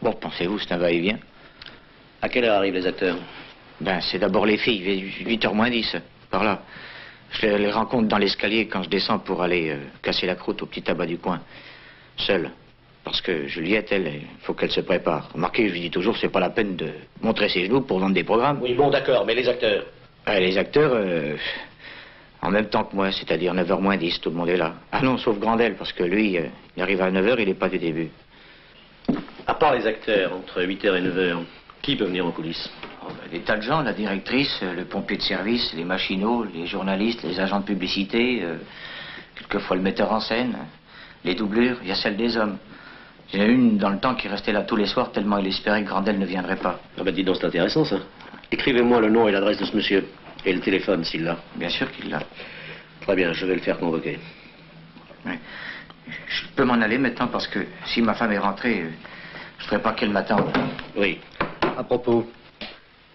Bon, pensez-vous, c'est un va-et-vient. À quelle heure arrivent les acteurs? Ben, c'est d'abord les filles, 8h moins 10, par là. Je les rencontre dans l'escalier quand je descends pour aller casser la croûte au petit tabac du coin. Seule. Parce que Juliette, elle, il faut qu'elle se prépare. Remarquez, je lui dis toujours, c'est pas la peine de montrer ses genoux pour vendre des programmes. Oui, bon, d'accord, mais les acteurs? Les acteurs, en même temps que moi, c'est-à-dire 9h moins 10, tout le monde est là. Ah non, sauf Grandel, parce que lui, il arrive à 9h, il n'est pas du début. À part les acteurs, entre 8h et 9h, qui peut venir en coulisses? Des tas de gens, la directrice, le pompier de service, les machinaux, les journalistes, les agents de publicité, quelquefois le metteur en scène, les doublures, il y a celle des hommes. Il y en a une dans le temps qui restait là tous les soirs tellement il espérait que Grandel ne viendrait pas. Ah ben dis donc, c'est intéressant ça. Écrivez-moi le nom et l'adresse de ce monsieur. Et le téléphone s'il l'a. Bien sûr qu'il l'a. Très bien, je vais le faire convoquer. Oui. Je peux m'en aller maintenant parce que si ma femme est rentrée, je ne ferai pas qu'elle m'attende. Oui. À propos,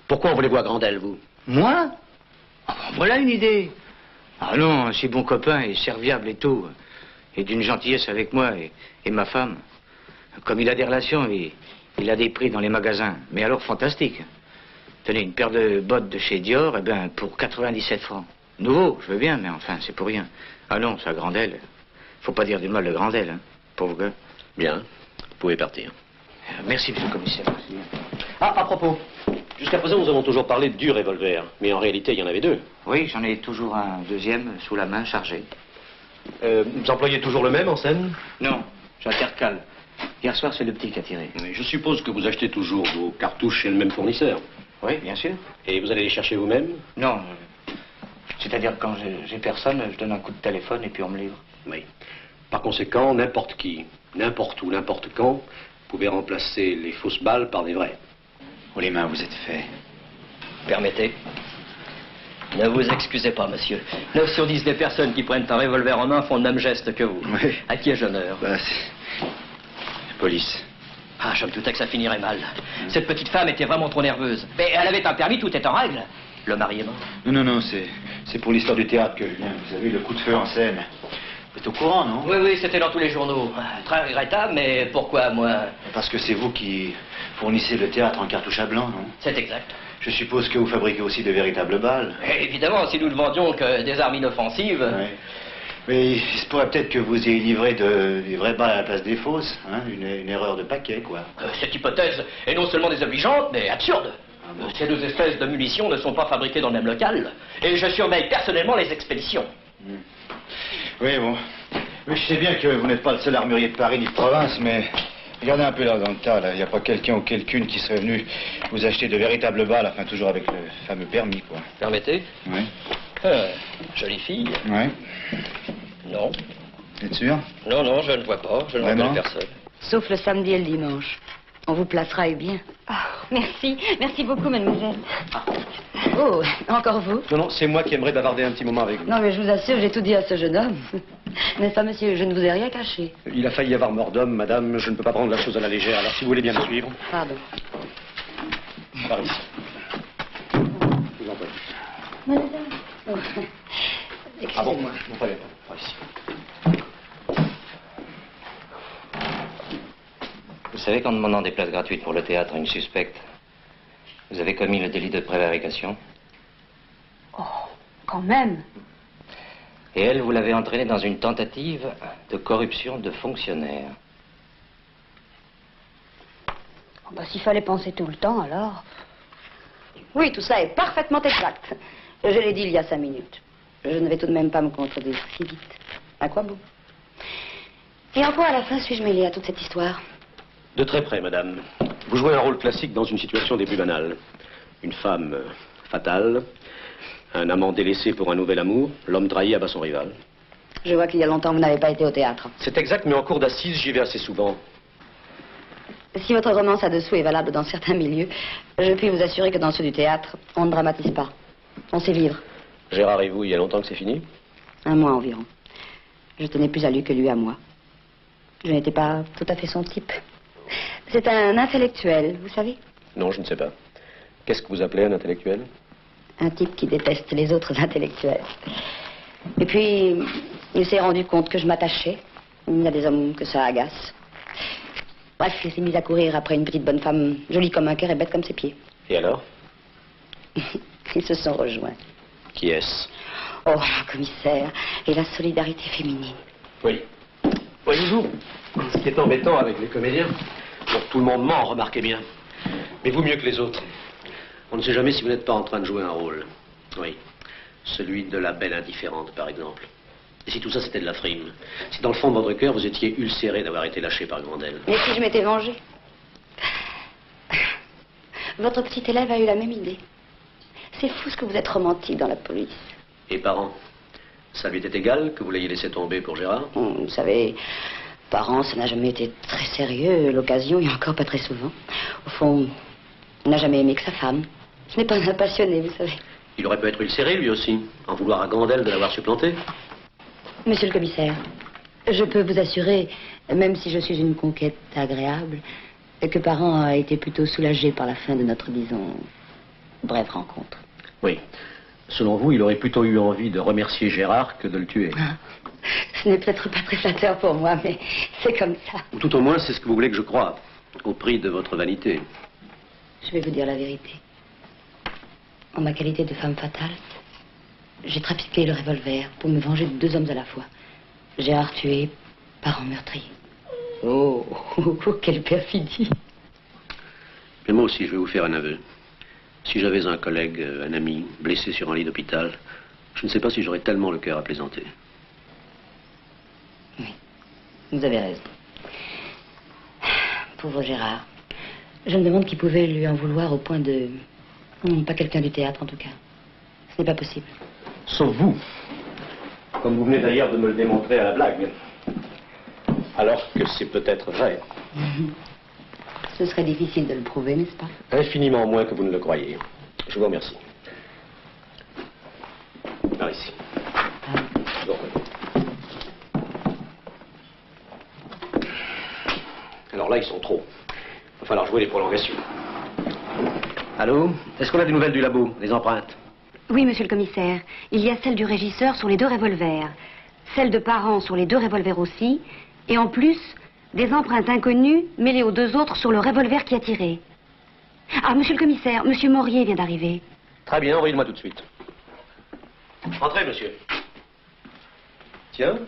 pourquoi on voulait voir Grandel, vous? Moi? Voilà une idée. Ah non, un si bon copain et serviable et tout. Et d'une gentillesse avec moi et ma femme. Comme il a des relations, il a des prix dans les magasins. Mais alors fantastique. Tenez, une paire de bottes de chez Dior, eh ben, pour 97 francs. Nouveau, je veux bien, mais enfin, c'est pour rien. Ah non, ça, Grandel. Faut pas dire du mal de Grandel, hein. Pauvre gars. Bien, vous pouvez partir. Merci, monsieur le commissaire. Ah, à propos, jusqu'à présent, nous avons toujours parlé du revolver. Mais en réalité, il y en avait deux. Oui, j'en ai toujours un deuxième sous la main, chargé. Vous employez toujours le même en scène? Non, j'intercale. Hier soir, c'est le petit qui a tiré. Mais je suppose que vous achetez toujours vos cartouches chez le même fournisseur. Oui, bien sûr. Et vous allez les chercher vous-même? Non. C'est-à-dire que quand j'ai personne, je donne un coup de téléphone et puis on me livre. Oui. Par conséquent, n'importe qui, n'importe où, n'importe quand, pouvez remplacer les fausses balles par des vraies. Oh, les mains, vous êtes faits. Permettez. Ne vous excusez pas, monsieur. 9 sur 10 des personnes qui prennent un revolver en main font le même geste que vous. Oui. À qui ai-je honneur? La police. Ah, je me doutais que ça finirait mal. Cette petite femme était vraiment trop nerveuse. Mais elle avait un permis, tout est en règle. Le mari est mort. Non, c'est pour l'histoire du théâtre que je viens. Vous avez vu le coup de feu en scène. Vous êtes au courant, non? Oui, c'était dans tous les journaux. Très regrettable, mais pourquoi, moi? Parce que c'est vous qui fournissez le théâtre en cartouche à blanc, non? C'est exact. Je suppose que vous fabriquez aussi de véritables balles. Et évidemment, si nous ne vendions que des armes inoffensives... Oui. Mais il se pourrait peut-être que vous ayez livré des vraies balles à la place des fausses, hein? Une erreur de paquet, quoi. Cette hypothèse est non seulement désobligeante, mais absurde. Ces deux espèces de munitions ne sont pas fabriquées dans le même local. Et je surveille personnellement les expéditions. Oui, bon. Oui, je sais bien que vous n'êtes pas le seul armurier de Paris ni de province, mais regardez un peu là dans le tas, là. Il n'y a pas quelqu'un ou quelqu'une qui serait venu vous acheter de véritables balles, enfin toujours avec le fameux permis, quoi. Permettez? Oui. Jolie fille. Oui. Non. Vous êtes sûr? Non, je ne vois pas. Je ne reconnais personne. Sauf le samedi et le dimanche. On vous placera et bien. Oh, merci. Merci beaucoup, mademoiselle. Oh, encore vous? Non, non, c'est moi qui aimerais bavarder un petit moment avec vous. Non, mais je vous assure, j'ai tout dit à ce jeune homme. N'est-ce pas, monsieur? Je ne vous ai rien caché. Il a failli y avoir mort d'homme, madame. Je ne peux pas prendre la chose à la légère. Alors, si vous voulez bien me suivre. Pardon. Par ici. Je vous en prie. Oh. Ah bon? Excusez-moi. Non, pas bien. Par ici. Vous savez qu'en demandant des places gratuites pour le théâtre à une suspecte, vous avez commis le délit de prévarication? Oh, quand même. Et elle, vous l'avez entraînée dans une tentative de corruption de fonctionnaire. Oh, bah, s'il fallait penser tout le temps, alors... Oui, tout ça est parfaitement exact. Je l'ai dit il y a 5 minutes. Je ne vais tout de même pas me contredire si vite. À quoi bon? Et en quoi, à la fin, suis-je mêlée à toute cette histoire? De très près, madame. Vous jouez un rôle classique dans une situation des plus banales. Une femme fatale, un amant délaissé pour un nouvel amour, l'homme trahi abat son rival. Je vois qu'il y a longtemps que vous n'avez pas été au théâtre. C'est exact, mais en cours d'assises, j'y vais assez souvent. Si votre romance à dessous est valable dans certains milieux, je puis vous assurer que dans ceux du théâtre, on ne dramatise pas. On sait vivre. Gérard et vous, il y a longtemps que c'est fini? 1 mois environ. Je tenais plus à lui que lui à moi. Je n'étais pas tout à fait son type. C'est un intellectuel, vous savez? Non, je ne sais pas. Qu'est-ce que vous appelez un intellectuel? Un type qui déteste les autres intellectuels. Et puis, il s'est rendu compte que je m'attachais. Il y a des hommes que ça agace. Bref, il s'est mis à courir après une petite bonne femme, jolie comme un cœur et bête comme ses pieds. Et alors? Ils se sont rejoints. Qui est-ce? Oh, mon commissaire, et la solidarité féminine. Oui. Voyez-vous, ce qui est embêtant avec les comédiens, bon, tout le monde ment, remarquez bien. Mais vous mieux que les autres. On ne sait jamais si vous n'êtes pas en train de jouer un rôle. Oui. Celui de la belle indifférente, par exemple. Et si tout ça, c'était de la frime? Si dans le fond de votre cœur, vous étiez ulcéré d'avoir été lâché par Grandel? Mais si je m'étais vengée? Votre petit élève a eu la même idée. C'est fou ce que vous êtes romantique dans la police. Et parents? Ça lui était égal que vous l'ayez laissé tomber pour Gérard? Vous savez, parents, ça n'a jamais été très sérieux. L'occasion, et encore pas très souvent. Au fond, il n'a jamais aimé que sa femme. Ce n'est pas un passionné, vous savez. Il aurait pu être ulcéré, lui aussi, en vouloir à Grandel de l'avoir supplanté. Monsieur le commissaire, je peux vous assurer, même si je suis une conquête agréable, que Parent a été plutôt soulagé par la fin de notre, disons, brève rencontre. Oui. Selon vous, il aurait plutôt eu envie de remercier Gérard que de le tuer. Ah, ce n'est peut-être pas très flatteur pour moi, mais c'est comme ça. Ou tout au moins, c'est ce que vous voulez que je croie, au prix de votre vanité. Je vais vous dire la vérité. En ma qualité de femme fatale, j'ai trafiqué le revolver pour me venger de 2 hommes à la fois. Gérard tué, Parent meurtrier. Oh, quelle perfidie. Mais moi aussi, je vais vous faire un aveu. Si j'avais un collègue, un ami, blessé sur un lit d'hôpital, je ne sais pas si j'aurais tellement le cœur à plaisanter. Oui, vous avez raison. Pauvre Gérard. Je me demande qui pouvait lui en vouloir au point de... pas quelqu'un du théâtre, en tout cas. Ce n'est pas possible. Sauf vous. Comme vous venez d'ailleurs de me le démontrer à la blague. Alors que c'est peut-être vrai. Ce serait difficile de le prouver, n'est-ce pas? Infiniment moins que vous ne le croyez. Je vous remercie. Par ici. Bon. Alors là, ils sont trop. Il va falloir jouer les prolongations. Allô? Est-ce qu'on a des nouvelles du labo, des empreintes? Oui, monsieur le commissaire. Il y a celle du régisseur sur les 2 revolvers. Celle de Parent sur les 2 revolvers aussi. Et en plus, des empreintes inconnues mêlées aux 2 autres sur le revolver qui a tiré. Ah, monsieur le commissaire, monsieur Morier vient d'arriver. Très bien, envoyez-le-moi tout de suite. Entrez, monsieur. Tiens,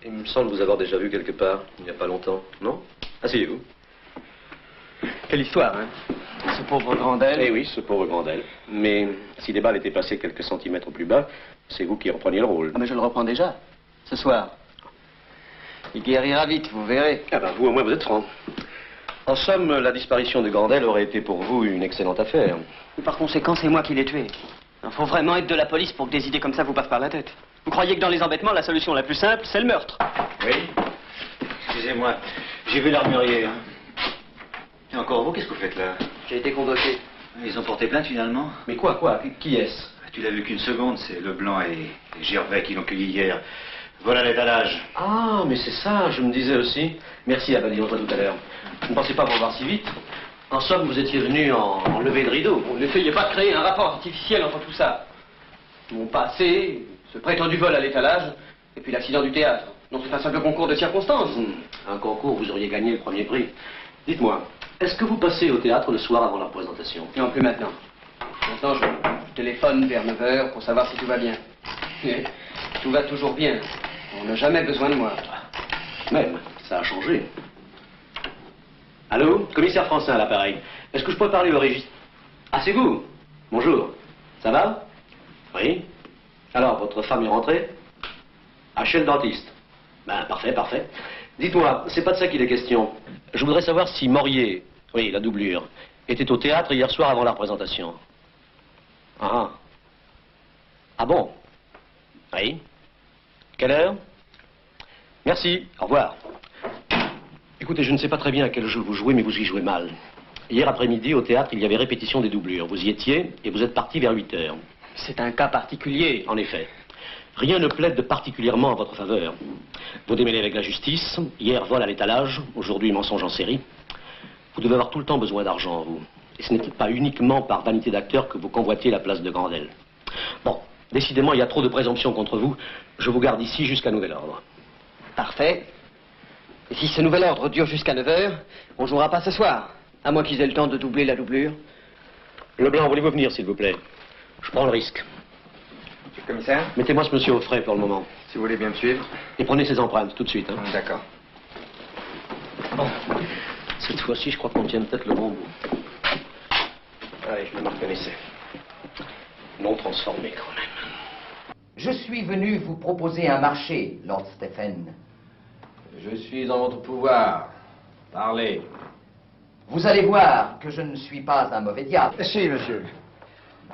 il me semble vous avoir déjà vu quelque part, il n'y a pas longtemps, non? Asseyez-vous. Quelle histoire, hein? Ce pauvre Grandel. Eh oui, ce pauvre Grandel. Mais si des balles étaient passées quelques centimètres plus bas, c'est vous qui repreniez le rôle. Ah, mais je le reprends déjà, ce soir. Il guérira vite, vous verrez. Ah ben, vous au moins, vous êtes franc. En somme, la disparition de Grandel aurait été pour vous une excellente affaire. Par conséquent, c'est moi qui l'ai tué. Il faut vraiment être de la police pour que des idées comme ça vous passent par la tête. Vous croyez que dans les embêtements, la solution la plus simple, c'est le meurtre? Oui. Excusez-moi, j'ai vu l'armurier. Et encore vous, qu'est-ce que vous faites là? J'ai été convoqué. Ils ont porté plainte finalement? Mais quoi? Qui est-ce? Tu l'as vu qu'une seconde, c'est Leblanc et Gervais qui l'ont cueilli hier. Voilà l'étalage. Ah, mais c'est ça, je me disais aussi. Merci, Abadi, on se voit tout à l'heure. Je ne pensais pas vous voir si vite. En somme, vous étiez venu en levée de rideau. Vous n'essayez pas de créer un rapport artificiel entre tout ça. Mon passé, ce prétendu vol à l'étalage, et puis l'accident du théâtre. Non, c'est un simple concours de circonstances. Un concours, vous auriez gagné le premier prix. Dites-moi, est-ce que vous passez au théâtre le soir avant la représentation? Non, plus maintenant. Maintenant, je téléphone vers 9 h pour savoir si tout va bien. Et tout va toujours bien. On n'a jamais besoin de moi. Même, ça a changé. Allô? Commissaire Francin à l'appareil. Est-ce que je peux parler au régisseur? Ah, c'est vous? Bonjour. Ça va? Oui? Alors, votre femme est rentrée? Ah, chez le dentiste. Ben, parfait, parfait. Dites-moi, c'est pas de ça qu'il est question. Je voudrais savoir si Morier, oui, la doublure, était au théâtre hier soir avant la représentation. Ah. Ah bon? Oui. Quelle heure? Merci, au revoir. Écoutez, je ne sais pas très bien à quel jeu vous jouez, mais vous y jouez mal. Hier après-midi, au théâtre, il y avait répétition des doublures. Vous y étiez et vous êtes parti vers 8 h. C'est un cas particulier. En effet. Rien ne plaide particulièrement en votre faveur. Vous démêlez avec la justice. Hier, vol à l'étalage. Aujourd'hui, mensonge en série. Vous devez avoir tout le temps besoin d'argent, vous. Et ce n'est pas uniquement par vanité d'acteur que vous convoitez la place de Grandel. Bon, décidément, il y a trop de présomptions contre vous. Je vous garde ici jusqu'à nouvel ordre. Parfait. Et si ce nouvel ordre dure jusqu'à 9 h, on ne jouera pas ce soir. À moins qu'ils aient le temps de doubler la doublure. Leblanc, voulez-vous venir, s'il vous plaît? Je prends le risque. Monsieur le commissaire? Mettez-moi ce monsieur au frais pour le moment. Si vous voulez bien me suivre. Et prenez ses empreintes, tout de suite. Hein. D'accord. Bon. Cette fois-ci, je crois qu'on tient peut-être le bon bout. Allez, je me reconnaissais. Non transformé, quand même. Je suis venu vous proposer un marché, Lord Stephen. Je suis en votre pouvoir. Parlez. Vous allez voir que je ne suis pas un mauvais diable. Si, monsieur.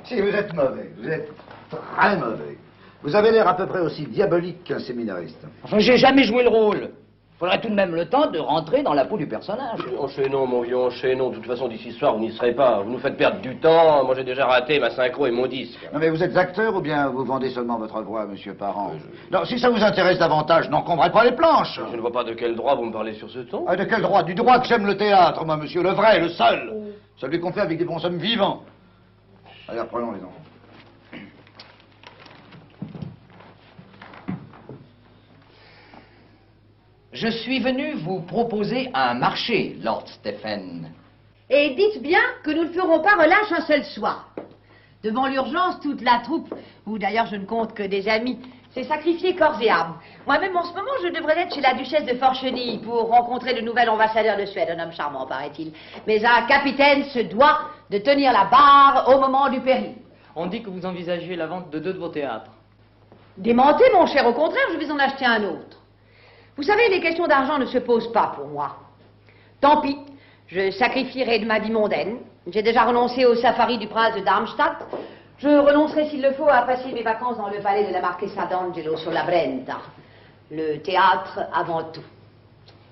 Si, vous êtes mauvais. Vous êtes très mauvais. Vous avez l'air à peu près aussi diabolique qu'un séminariste. Enfin, j'ai jamais joué le rôle. Faudrait tout de même le temps de rentrer dans la peau du personnage. Enchaînons, mon vieux, enchaînons. De toute façon, d'ici ce soir, vous n'y serez pas. Vous nous faites perdre du temps. Moi, j'ai déjà raté ma synchro et mon disque. Non, mais vous êtes acteur ou bien vous vendez seulement votre voix, monsieur Parent? Non, si ça vous intéresse davantage, n'encombrez pas les planches. Je ne vois pas de quel droit vous me parlez sur ce ton. Ah, de quel droit? Du droit que j'aime le théâtre, moi, monsieur. Le vrai, le seul. Celui qu'on fait avec des bonshommes vivants. Allez, reprenons les enfants. Je suis venu vous proposer un marché, Lord Stephen. Et dites bien que nous ne ferons pas relâche un seul soir. Devant l'urgence, toute la troupe, où d'ailleurs je ne compte que des amis, s'est sacrifiée corps et âme. Moi-même, en ce moment, je devrais être chez la duchesse de Forcheny pour rencontrer le nouvel ambassadeur de Suède, un homme charmant, paraît-il. Mais un capitaine se doit de tenir la barre au moment du péril. On dit que vous envisagez la vente de 2 de vos théâtres. Démentez, mon cher, au contraire, je vais en acheter un autre. Vous savez, les questions d'argent ne se posent pas pour moi. Tant pis, je sacrifierai de ma vie mondaine. J'ai déjà renoncé au safari du prince de Darmstadt. Je renoncerai, s'il le faut, à passer mes vacances dans le palais de la Marchesa d'Angelo sur la Brenta. Le théâtre avant tout.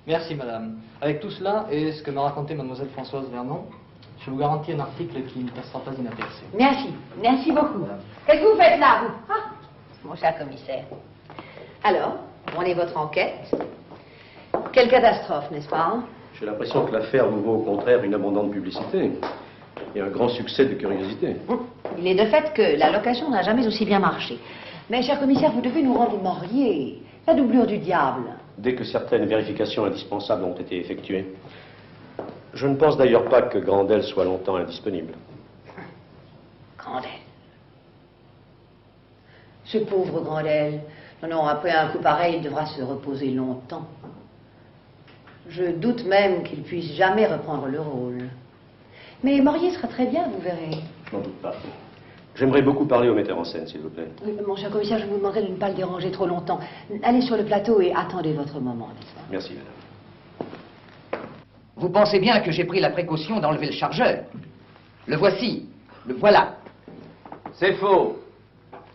Merci, madame. Avec tout cela, et ce que m'a raconté mademoiselle Françoise Vernon, je vous garantis un article qui ne passera pas inaperçu. Merci, merci beaucoup. Qu'est-ce que vous faites là, vous? Ah, mon cher commissaire. Alors, on est votre enquête. Quelle catastrophe, n'est-ce pas? J'ai l'impression que l'affaire vous vaut au contraire une abondante publicité et un grand succès de curiosité. Il est de fait que la location n'a jamais aussi bien marché. Mais, cher commissaire, vous devez nous rendre Morier, la doublure du diable. Dès que certaines vérifications indispensables ont été effectuées. Je ne pense d'ailleurs pas que Grandel soit longtemps indisponible. Grandel. Ce pauvre Grandel. Non, après un coup pareil, il devra se reposer longtemps. Je doute même qu'il puisse jamais reprendre le rôle. Mais Morier sera très bien, vous verrez. Je n'en doute pas. J'aimerais beaucoup parler au metteur en scène, s'il vous plaît. Oui, mon cher commissaire, je vous demanderai de ne pas le déranger trop longtemps. Allez sur le plateau et attendez votre moment, n'est-ce pas? Merci, madame. Vous pensez bien que j'ai pris la précaution d'enlever le chargeur. Le voici. Le voilà. C'est faux.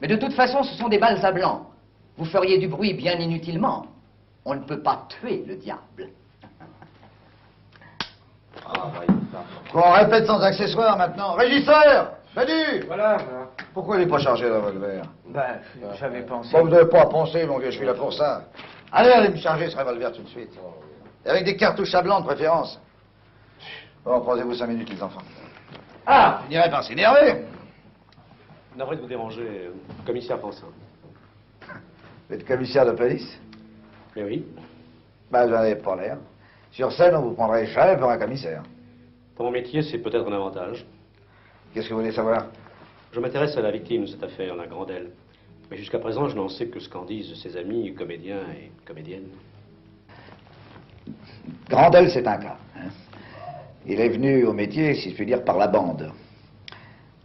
Mais de toute façon, ce sont des balles à blanc. Vous feriez du bruit bien inutilement. On ne peut pas tuer le diable. Qu'on répète sans accessoires maintenant. Régisseur! Badu! Voilà. Pourquoi il n'est pas chargé le revolver? Ben, j'avais pensé... Bon, vous n'avez pas à penser, mon vieux, je suis là pour ça. Allez me charger ce revolver tout de suite. Et avec des cartouches à blanc de préférence. Bon, posez-vous 5 minutes, les enfants. Ah! Vous n'irez pas s'énerver! Navré de vous déranger, commissaire François. Vous êtes commissaire de police? Mais oui. Ben, vous n'en avez pas l'air. Sur scène, on vous prendrait jamais pour un commissaire. Pour mon métier, c'est peut-être un avantage. Qu'est-ce que vous voulez savoir? Je m'intéresse à la victime de cette affaire, la Grandelle. Mais jusqu'à présent, je n'en sais que ce qu'en disent ses amis, comédiens et comédiennes. Grandelle, c'est un cas. Hein. Il est venu au métier, si je puis dire, par la bande.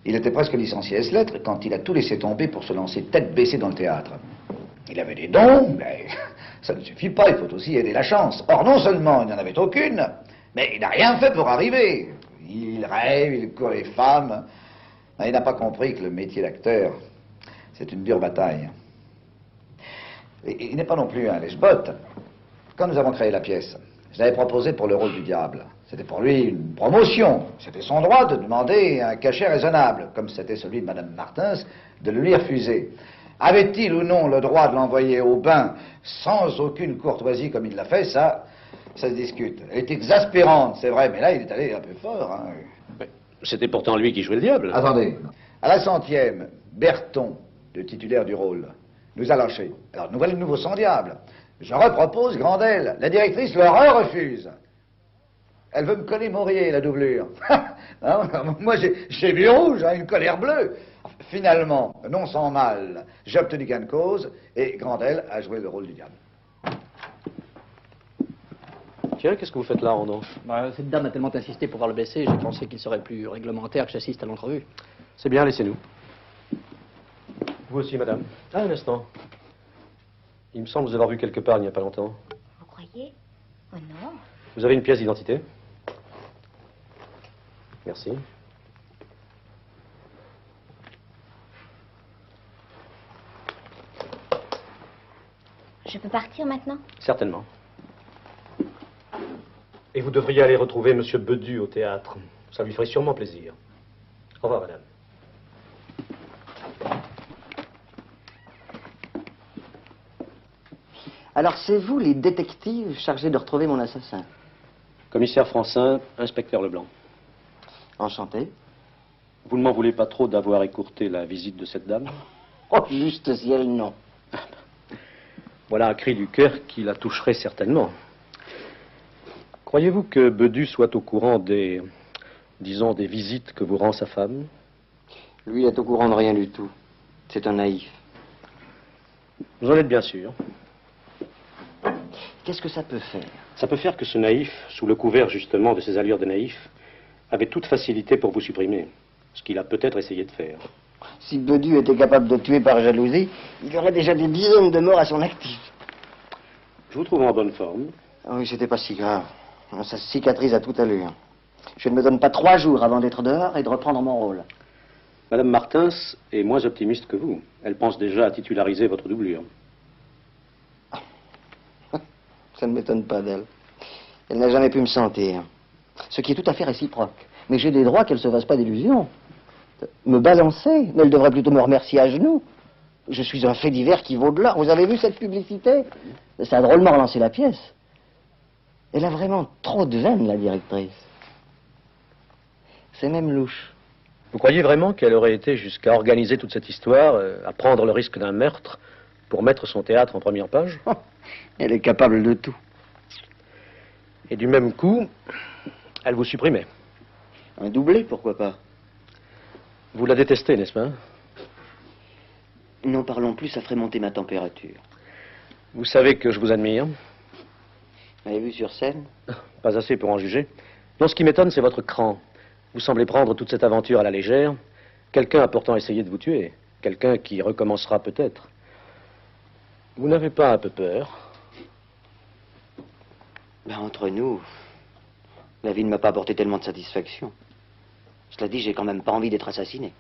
Il était presque licencié S-lettres quand il a tout laissé tomber pour se lancer tête baissée dans le théâtre. Il avait des dons, mais ça ne suffit pas, il faut aussi aider la chance. Or, non seulement il n'en avait aucune, mais il n'a rien fait pour arriver. Il rêve, il court les femmes. Mais il n'a pas compris que le métier d'acteur, c'est une dure bataille. Et il n'est pas non plus un lèche-botte. Quand nous avons créé la pièce, je l'avais proposé pour le rôle du diable. C'était pour lui une promotion. C'était son droit de demander un cachet raisonnable, comme c'était celui de Madame Martins, de le lui refuser. Avait-il ou non le droit de l'envoyer au bain sans aucune courtoisie comme il l'a fait, ça se discute. Elle est exaspérante, c'est vrai, mais là, il est allé un peu fort. Hein. C'était pourtant lui qui jouait le diable. Attendez. À la 100e, Berton, le titulaire du rôle, nous a lâchés. Alors, nous voilà le nouveau sans diable. Je repropose Grandelle. La directrice le refuse. Elle veut me coller Maurier, la doublure. Non, moi, j'ai vu rouge, hein, une colère bleue. Finalement, non sans mal, j'ai obtenu gain de cause et Grandelle a joué le rôle du diable. Tiens, qu'est-ce que vous faites là, Rondon? Cette dame a tellement insisté pour voir le blessé, j'ai pensé qu'il serait plus réglementaire que j'assiste à l'entrevue. C'est bien, laissez-nous. Vous aussi, madame. Ah, un instant. Il me semble vous avoir vu quelque part il n'y a pas longtemps. Vous croyez? Oh non. Vous avez une pièce d'identité? Merci. Je peux partir maintenant? Certainement. Et vous devriez aller retrouver Monsieur Bedu au théâtre. Ça lui ferait sûrement plaisir. Au revoir, madame. Alors, c'est vous, les détectives, chargés de retrouver mon assassin? Commissaire Francin, inspecteur Leblanc. Enchanté. Vous ne m'en voulez pas trop d'avoir écourté la visite de cette dame? Oh, juste ciel, non. Voilà un cri du cœur qui la toucherait certainement. Croyez-vous que Bedu soit au courant des, disons, des visites que vous rend sa femme? Lui est au courant de rien du tout. C'est un naïf. Vous en êtes bien sûr. Qu'est-ce que ça peut faire? Ça peut faire que ce naïf, sous le couvert justement de ses allures de naïf, avait toute facilité pour vous supprimer. Ce qu'il a peut-être essayé de faire. Si Bedu était capable de tuer par jalousie, il y aurait déjà des dizaines de morts à son actif. Je vous trouve en bonne forme. Ah oui, c'était pas si grave. Ça cicatrise à toute allure. Je ne me donne pas 3 jours avant d'être dehors et de reprendre mon rôle. Madame Martins est moins optimiste que vous. Elle pense déjà à titulariser votre doublure. Ça ne m'étonne pas d'elle. Elle n'a jamais pu me sentir. Ce qui est tout à fait réciproque. Mais j'ai des droits qu'elle ne se fasse pas d'illusions. Me balancer, mais elle devrait plutôt me remercier à genoux. Je suis un fait divers qui vaut de l'or. Vous avez vu cette publicité? Ça a drôlement relancé la pièce. Elle a vraiment trop de veine, la directrice. C'est même louche. Vous croyez vraiment qu'elle aurait été jusqu'à organiser toute cette histoire, à prendre le risque d'un meurtre, pour mettre son théâtre en première page? Elle est capable de tout. Et du même coup, elle vous supprimait. Un doublé, pourquoi pas? Vous la détestez, n'est-ce pas? N'en parlons plus, ça ferait monter ma température. Vous savez que je vous admire. Vous m'avez vu sur scène? Pas assez pour en juger. Non, ce qui m'étonne, c'est votre cran. Vous semblez prendre toute cette aventure à la légère. Quelqu'un a pourtant essayé de vous tuer. Quelqu'un qui recommencera peut-être. Vous n'avez pas un peu peur? Ben, entre nous, la vie ne m'a pas apporté tellement de satisfaction. Cela dit, j'ai quand même pas envie d'être assassiné.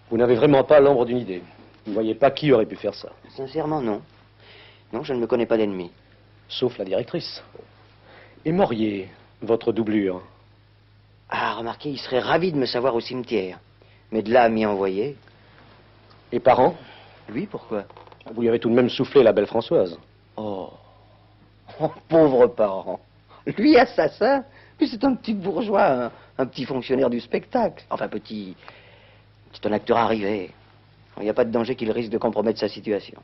Vous n'avez vraiment pas l'ombre d'une idée. Vous ne voyez pas qui aurait pu faire ça? Sincèrement, non. Non, je ne me connais pas d'ennemi. Sauf la directrice. Et Maurier, votre doublure, remarqué, il serait ravi de me savoir au cimetière. Mais de là à m'y envoyer... Et parents? Lui, pourquoi? Vous lui avez tout de même soufflé la belle Françoise. Oh, pauvre parent. Lui, assassin? Puis c'est un petit bourgeois, un petit fonctionnaire du spectacle. Enfin, c'est un acteur arrivé. Il n'y a pas de danger qu'il risque de compromettre sa situation.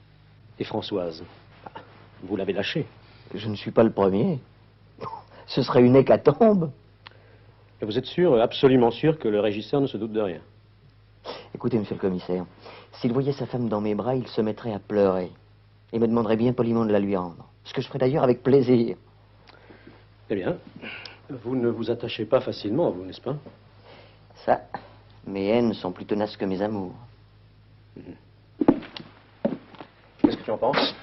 Et Françoise? Vous l'avez lâché. Je ne suis pas le premier. Ce serait une hécatombe. Et vous êtes sûr, absolument sûr, que le régisseur ne se doute de rien? Écoutez, monsieur le commissaire, s'il voyait sa femme dans mes bras, il se mettrait à pleurer. Et me demanderait bien poliment de la lui rendre. Ce que je ferais d'ailleurs avec plaisir. Eh bien, vous ne vous attachez pas facilement à vous, n'est-ce pas? Ça, mes haines sont plus tenaces que mes amours. Qu'est-ce que tu en penses?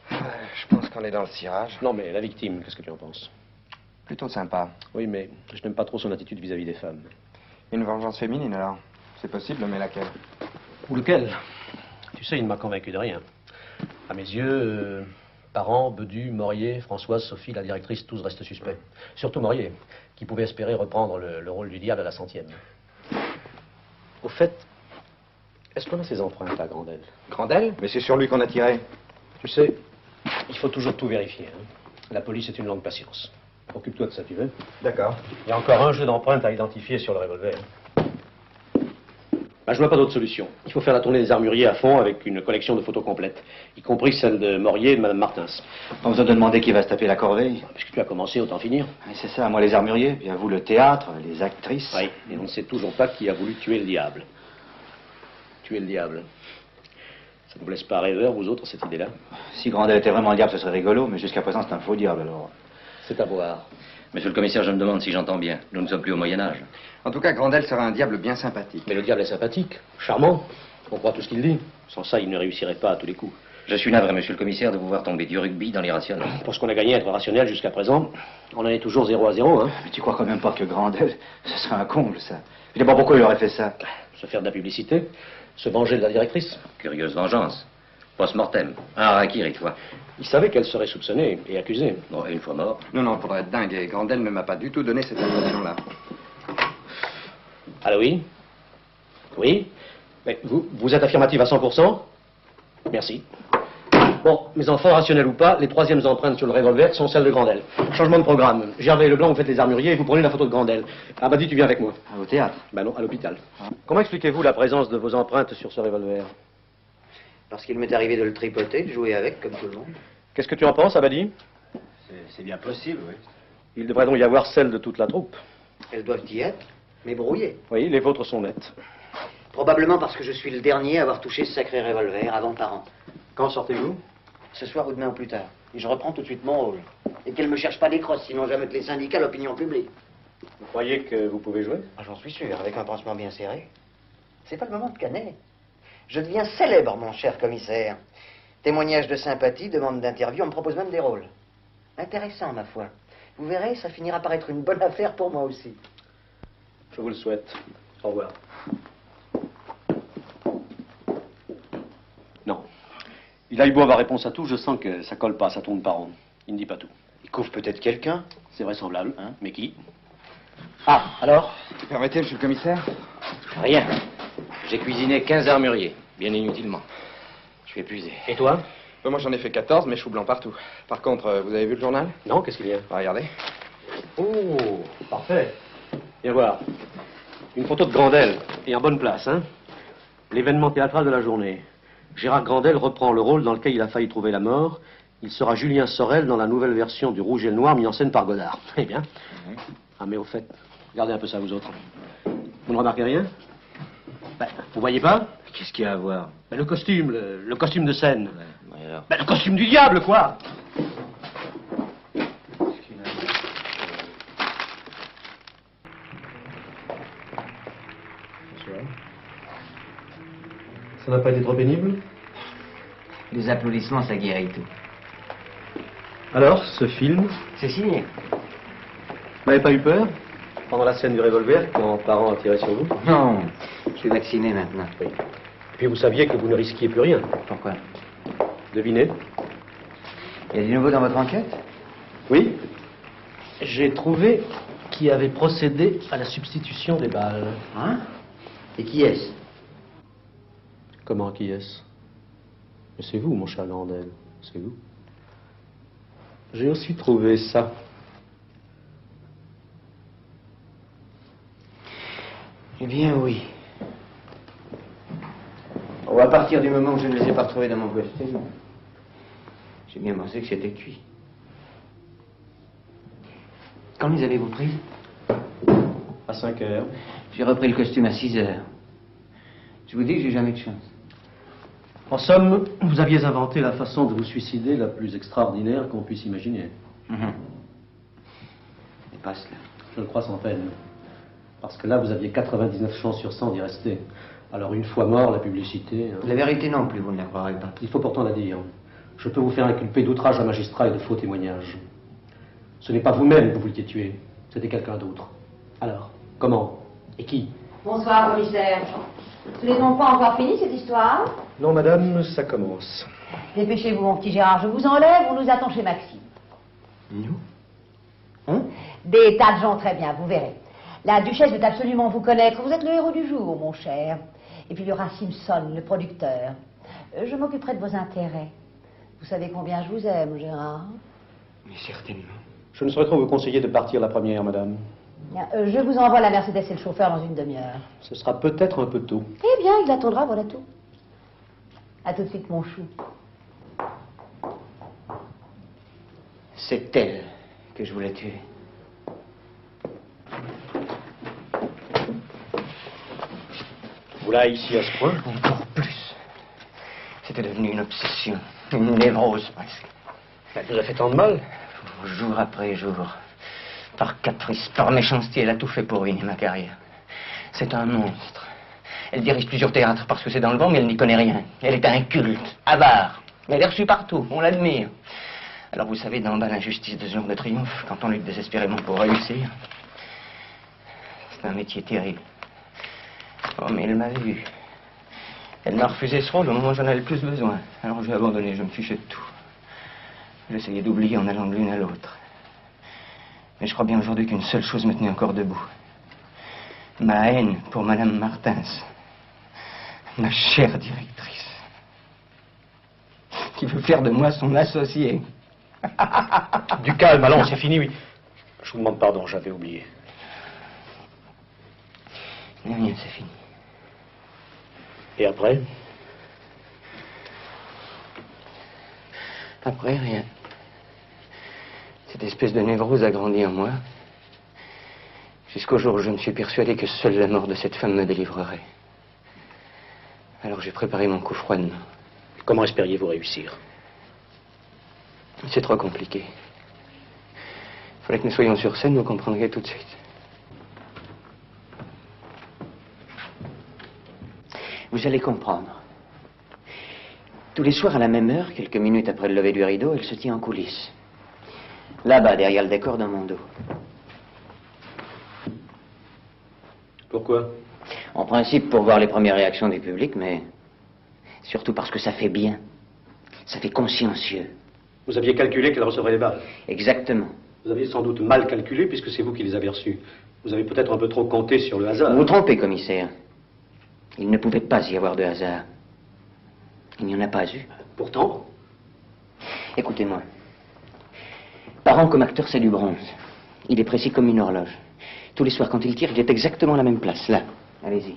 Je pense qu'on est dans le cirage. Non, mais la victime, qu'est-ce que tu en penses? Plutôt sympa. Oui, mais je n'aime pas trop son attitude vis-à-vis des femmes. Une vengeance féminine, alors? C'est possible, mais laquelle? Ou lequel? Tu sais, il ne m'a convaincu de rien. À mes yeux, Parent, Bedu, Morier, Françoise, Sophie, la directrice, tous restent suspects. Surtout Morier, qui pouvait espérer reprendre le rôle du diable à la 100e. Au fait, est-ce qu'on a ces empreintes à Grandel? Grandel? Mais c'est sur lui qu'on a tiré. Tu sais, il faut toujours tout vérifier. Hein. La police est une longue patience. Occupe-toi de ça, tu veux? D'accord. Il y a encore un jeu d'empreintes à identifier sur le revolver. Je vois pas d'autre solution. Il faut faire la tournée des armuriers à fond avec une collection de photos complètes, y compris celle de Morier et de Mme Martins. Pas besoin de demander qui va se taper la corvée. Puisque tu as commencé, autant finir. Oui, c'est ça, moi les armuriers, bien vous le théâtre, les actrices. Oui, et on ne sait toujours pas qui a voulu tuer le diable. Tuer le diable. Ça ne vous laisse pas rêveur, vous autres, cette idée-là? Si Grandel était vraiment le diable, ce serait rigolo, mais jusqu'à présent, c'est un faux diable, alors. C'est à voir. Monsieur le commissaire, je me demande si j'entends bien. Nous ne sommes plus au Moyen-Âge. En tout cas, Grandel sera un diable bien sympathique. Mais le diable est sympathique, charmant. On croit tout ce qu'il dit. Sans ça, il ne réussirait pas à tous les coups. Je suis navré, monsieur le commissaire, de vous voir tomber du rugby dans l'irrationnel. Pour ce qu'on a gagné à être rationnel jusqu'à présent, on en est toujours 0-0, hein. Mais tu crois quand même pas que Grandel, ce serait un comble, ça. Je sais pas pourquoi il aurait fait ça. Se faire de la publicité, se venger de la directrice. Curieuse vengeance. Post-mortem. Un harakiri, toi. Il savait qu'elle serait soupçonnée et accusée. Bon, et une fois mort. Non, faudrait être dingue, et Grandel ne m'a pas du tout donné cette impression-là. Allô, oui? Oui? Mais vous êtes affirmative à 100%? Merci. Bon, mes enfants, rationnels ou pas, les troisièmes empreintes sur le revolver sont celles de Grandel. Changement de programme. Gervais et Leblanc, vous faites les armuriers et vous prenez la photo de Grandel. Ah bah dis, tu viens avec moi. Au théâtre? Ben non, à l'hôpital. Comment expliquez-vous la présence de vos empreintes sur ce revolver? Parce qu'il m'est arrivé de le tripoter, de jouer avec, comme tout le monde. Qu'est-ce que tu en penses, Abadi? C'est bien possible, oui. Il devrait donc y avoir celle de toute la troupe. Elles doivent y être, mais brouillées. Oui, les vôtres sont nettes. Probablement parce que je suis le dernier à avoir touché ce sacré revolver avant Parent. Quand sortez-vous? Ce soir ou demain ou plus tard. Et je reprends tout de suite mon rôle. Et qu'elle me cherche pas des crosses, sinon jamais que les syndicats, l'opinion publique. Vous croyez que vous pouvez jouer? J'en suis sûr, avec un pansement bien serré. C'est pas le moment de canner. Je deviens célèbre, mon cher commissaire. Témoignages de sympathie, demandes d'interview, on me propose même des rôles. Intéressant, ma foi. Vous verrez, ça finira par être une bonne affaire pour moi aussi. Je vous le souhaite. Au revoir. Non. Il a eu beau avoir réponse à tout, je sens que ça colle pas, ça tourne pas rond. Il ne dit pas tout. Il couvre peut-être quelqu'un. C'est vraisemblable, hein? Mais qui? Ah, alors? Permettez, monsieur le commissaire? Rien. J'ai cuisiné 15 armuriers, bien inutilement. Je suis épuisé. Et toi? Moi, j'en ai fait 14, mais choux blancs partout. Par contre, vous avez vu le journal? Non, qu'est-ce qu'il y a? Regardez. Oh, parfait. Viens voir. Une photo de Grandel, et en bonne place, hein? L'événement théâtral de la journée. Gérard Grandel reprend le rôle dans lequel il a failli trouver la mort. Il sera Julien Sorel dans la nouvelle version du Rouge et le Noir mis en scène par Godard. Eh bien. Ah, mais au fait, regardez un peu ça, vous autres. Vous ne remarquez rien? Ben, vous voyez pas? Qu'est-ce qu'il y a à voir? Ben, le costume, le costume de scène. Ouais, alors. Ben, le costume du diable, quoi! Ça n'a pas été trop pénible? Les applaudissements, ça guérit tout. Alors, ce film? C'est signé. Vous n'avez pas eu peur? Pendant la scène du revolver, quand Parent a tiré sur vous? Non, je suis vacciné maintenant. Oui. Et puis vous saviez que vous ne risquiez plus rien. Pourquoi? Devinez. Il y a du nouveau dans votre enquête? Oui. J'ai trouvé qui avait procédé à la substitution des balles. Hein? Et qui est-ce? Comment, qui est-ce? Mais c'est vous, mon cher Grandel, c'est vous. J'ai aussi trouvé ça. Eh bien, oui. Oh, à partir du moment où je ne les ai pas retrouvés dans mon costume, j'ai bien pensé que c'était cuit. Quand les avez-vous prises? À 5 heures. J'ai repris le costume à 6 heures. Je vous dis que j'ai jamais de chance. En somme, vous aviez inventé la façon de vous suicider la plus extraordinaire qu'on puisse imaginer. Et pas cela. Je le crois sans peine. Parce que là, vous aviez 99 chances sur 100 d'y rester. Alors, une fois mort, la publicité... hein. La vérité non plus, vous ne la croirez pas. Il faut pourtant la dire. Je peux vous faire inculper d'outrage à magistrat et de faux témoignages. Ce n'est pas vous-même que vous vouliez tuer, c'était quelqu'un d'autre. Alors, comment? Et qui? Bonsoir, commissaire. Ce n'est donc pas encore fini, cette histoire? Non, madame, ça commence. Dépêchez-vous, mon petit Gérard, je vous enlève, on nous attend chez Maxime. Nous? Des tas de gens très bien, vous verrez. La duchesse veut absolument vous connaître, vous êtes le héros du jour, mon cher. Et puis il y aura Simpson, le producteur. Je m'occuperai de vos intérêts. Vous savez combien je vous aime, Gérard? Mais certainement. Je ne saurais trop vous conseiller de partir la première, madame. Je vous envoie la Mercedes et le chauffeur dans une demi-heure. Ce sera peut-être un peu tôt. Eh bien, il attendra, voilà tout. À tout de suite, mon chou. C'est elle que je voulais tuer. Vous là, ici, à ce point? Encore plus. C'était devenu une obsession, une névrose presque. Elle vous a fait tant de mal? Jour après jour. Par caprice, par méchanceté, elle a tout fait pour ruiner ma carrière. C'est un monstre. Elle dirige plusieurs théâtres parce que c'est dans le vent, mais elle n'y connaît rien. Elle est inculte, avare. Elle est reçue partout, on l'admire. Alors vous savez, d'en bas l'injustice de ce genre de triomphe, quand on lutte désespérément pour réussir. C'est un métier terrible. Oh, mais elle m'a vu. Elle m'a refusé ce rôle au moment où j'en avais le plus besoin. Alors j'ai abandonné, je me fichais de tout. J'essayais d'oublier en allant de l'une à l'autre. Mais je crois bien aujourd'hui qu'une seule chose me tenait encore debout. Ma haine pour Madame Martins. Ma chère directrice. Qui veut faire de moi son associé. Du calme, allons, c'est fini, oui. Je vous demande pardon, j'avais oublié. Rien, c'est fini. Et après? Après, rien. Cette espèce de névrose a grandi en moi. Jusqu'au jour où je me suis persuadé que seule la mort de cette femme me délivrerait. Alors j'ai préparé mon coup froidement. Comment espériez-vous réussir? C'est trop compliqué. Il fallait que nous soyons sur scène, vous comprendrez tout de suite. Vous allez comprendre. Tous les soirs à la même heure, quelques minutes après le lever du rideau, elle se tient en coulisses. Là-bas, derrière le décor, dans mon dos. Pourquoi? En principe, pour voir les premières réactions du public, mais surtout parce que ça fait bien. Ça fait consciencieux. Vous aviez calculé qu'elle recevrait les balles? Exactement. Vous aviez sans doute mal calculé puisque c'est vous qui les avez reçues. Vous avez peut-être un peu trop compté sur le hasard. Vous vous trompez, commissaire. Il ne pouvait pas y avoir de hasard. Il n'y en a pas eu. Pourtant? Écoutez-moi. Parent comme acteur, c'est du bronze. Il est précis comme une horloge. Tous les soirs, quand il tire, il est exactement à la même place. Là. Allez-y.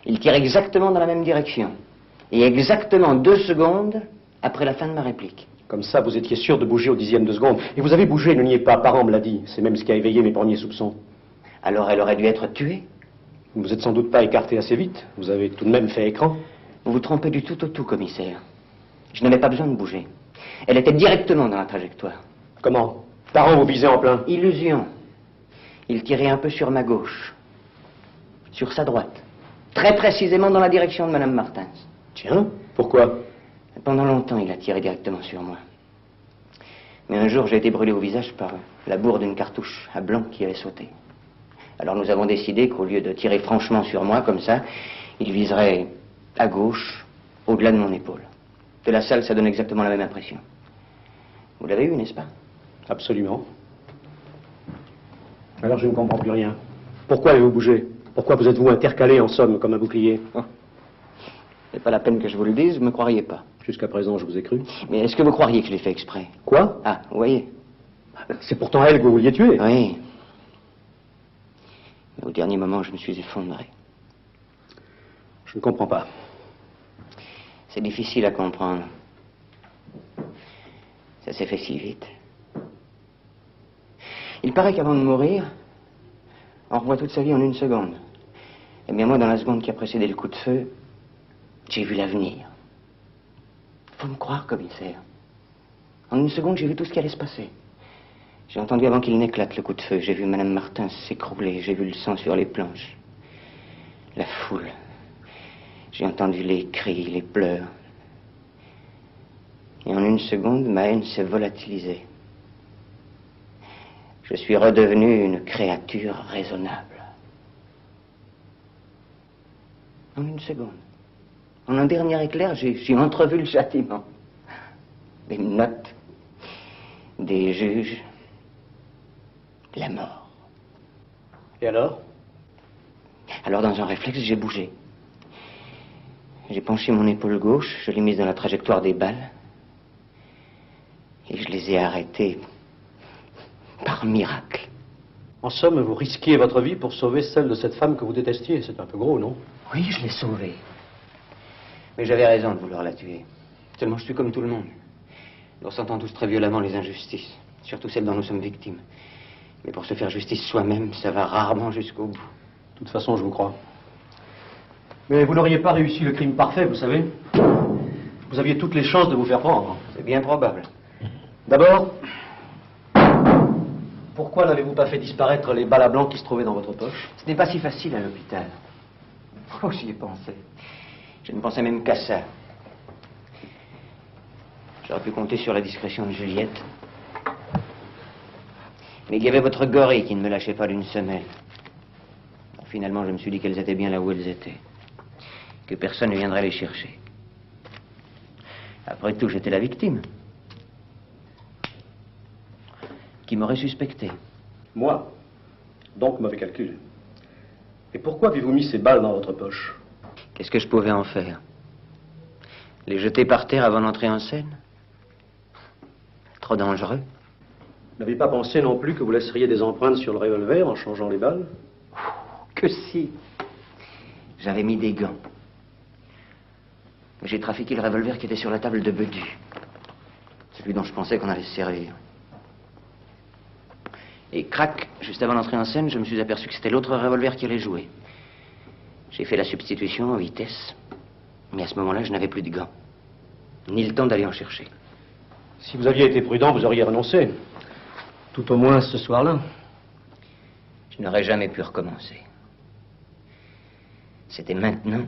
Il tire exactement dans la même direction. Et exactement 2 secondes après la fin de ma réplique. Comme ça, vous étiez sûr de bouger au 10e de seconde. Et vous avez bougé, ne niez pas. Parent me l'a dit. C'est même ce qui a éveillé mes premiers soupçons. Alors elle aurait dû être tuée? Vous vous êtes sans doute pas écarté assez vite. Vous avez tout de même fait écran. Vous vous trompez du tout au tout, commissaire. Je n'avais pas besoin de bouger. Elle était directement dans la trajectoire. Comment? Parent vous visait en plein? Illusion. Il tirait un peu sur ma gauche. Sur sa droite. Très précisément dans la direction de Madame Martins. Tiens, pourquoi? Pendant longtemps, il a tiré directement sur moi. Mais un jour, j'ai été brûlé au visage par la bourre d'une cartouche à blanc qui avait sauté. Alors nous avons décidé qu'au lieu de tirer franchement sur moi, comme ça, il viserait à gauche, au-delà de mon épaule. De la salle, ça donne exactement la même impression. Vous l'avez eu, n'est-ce pas? Absolument. Alors je ne comprends plus rien. Pourquoi avez-vous bougé? Pourquoi vous êtes-vous intercalé, en somme, comme un bouclier? C'est pas la peine que je vous le dise, vous me croiriez pas. Jusqu'à présent, je vous ai cru. Mais est-ce que vous croiriez que je l'ai fait exprès? Quoi? Ah, vous voyez. C'est pourtant elle que vous vouliez tuer. Oui. Mais au dernier moment, je me suis effondré. Je ne comprends pas. C'est difficile à comprendre. Ça s'est fait si vite. Il paraît qu'avant de mourir, on revoit toute sa vie en une seconde. Eh bien, moi, dans la seconde qui a précédé le coup de feu, j'ai vu l'avenir. Faut me croire, commissaire. En une seconde, j'ai vu tout ce qui allait se passer. J'ai entendu avant qu'il n'éclate le coup de feu. J'ai vu Madame Martin s'écrouler. J'ai vu le sang sur les planches. La foule. J'ai entendu les cris, les pleurs. Et en une seconde, ma haine s'est volatilisée. Je suis redevenu une créature raisonnable. En une seconde. En un dernier éclair, j'ai entrevu le châtiment. Des notes, des juges, la mort. Et alors? Alors, dans un réflexe, j'ai bougé. J'ai penché mon épaule gauche, je l'ai mise dans la trajectoire des balles, et je les ai arrêtées par miracle. En somme, vous risquiez votre vie pour sauver celle de cette femme que vous détestiez. C'est un peu gros, non? Oui, je l'ai sauvée. Mais j'avais raison de vouloir la tuer. Seulement, je suis comme tout le monde. Nous ressentons tous très violemment les injustices, surtout celles dont nous sommes victimes. Mais pour se faire justice soi-même, ça va rarement jusqu'au bout. De toute façon, je vous crois. Mais vous n'auriez pas réussi le crime parfait, vous savez. Vous aviez toutes les chances de vous faire prendre. C'est bien probable. D'abord, pourquoi n'avez-vous pas fait disparaître les balles à blanc qui se trouvaient dans votre poche? Ce n'est pas si facile à l'hôpital. Oh, j'y ai pensé. Je ne pensais même qu'à ça. J'aurais pu compter sur la discrétion de Juliette. Mais il y avait votre gorille qui ne me lâchait pas d'une semelle. Bon, finalement, je me suis dit qu'elles étaient bien là où elles étaient. Que personne ne viendrait les chercher. Après tout, j'étais la victime. Qui m'aurait suspecté? Moi? Donc, mauvais calcul. Et pourquoi avez-vous mis ces balles dans votre poche? Qu'est-ce que je pouvais en faire? Les jeter par terre avant d'entrer en scène? Trop dangereux. Vous n'avez pas pensé non plus que vous laisseriez des empreintes sur le revolver en changeant les balles? Que si. J'avais mis des gants. J'ai trafiqué le revolver qui était sur la table de Bedu. Celui dont je pensais qu'on allait se servir. Et crac, juste avant d'entrer en scène, je me suis aperçu que c'était l'autre revolver qui allait jouer. J'ai fait la substitution en vitesse. Mais à ce moment-là, je n'avais plus de gants. Ni le temps d'aller en chercher. Si vous aviez été prudent, vous auriez renoncé. Tout au moins ce soir-là. Je n'aurais jamais pu recommencer. C'était maintenant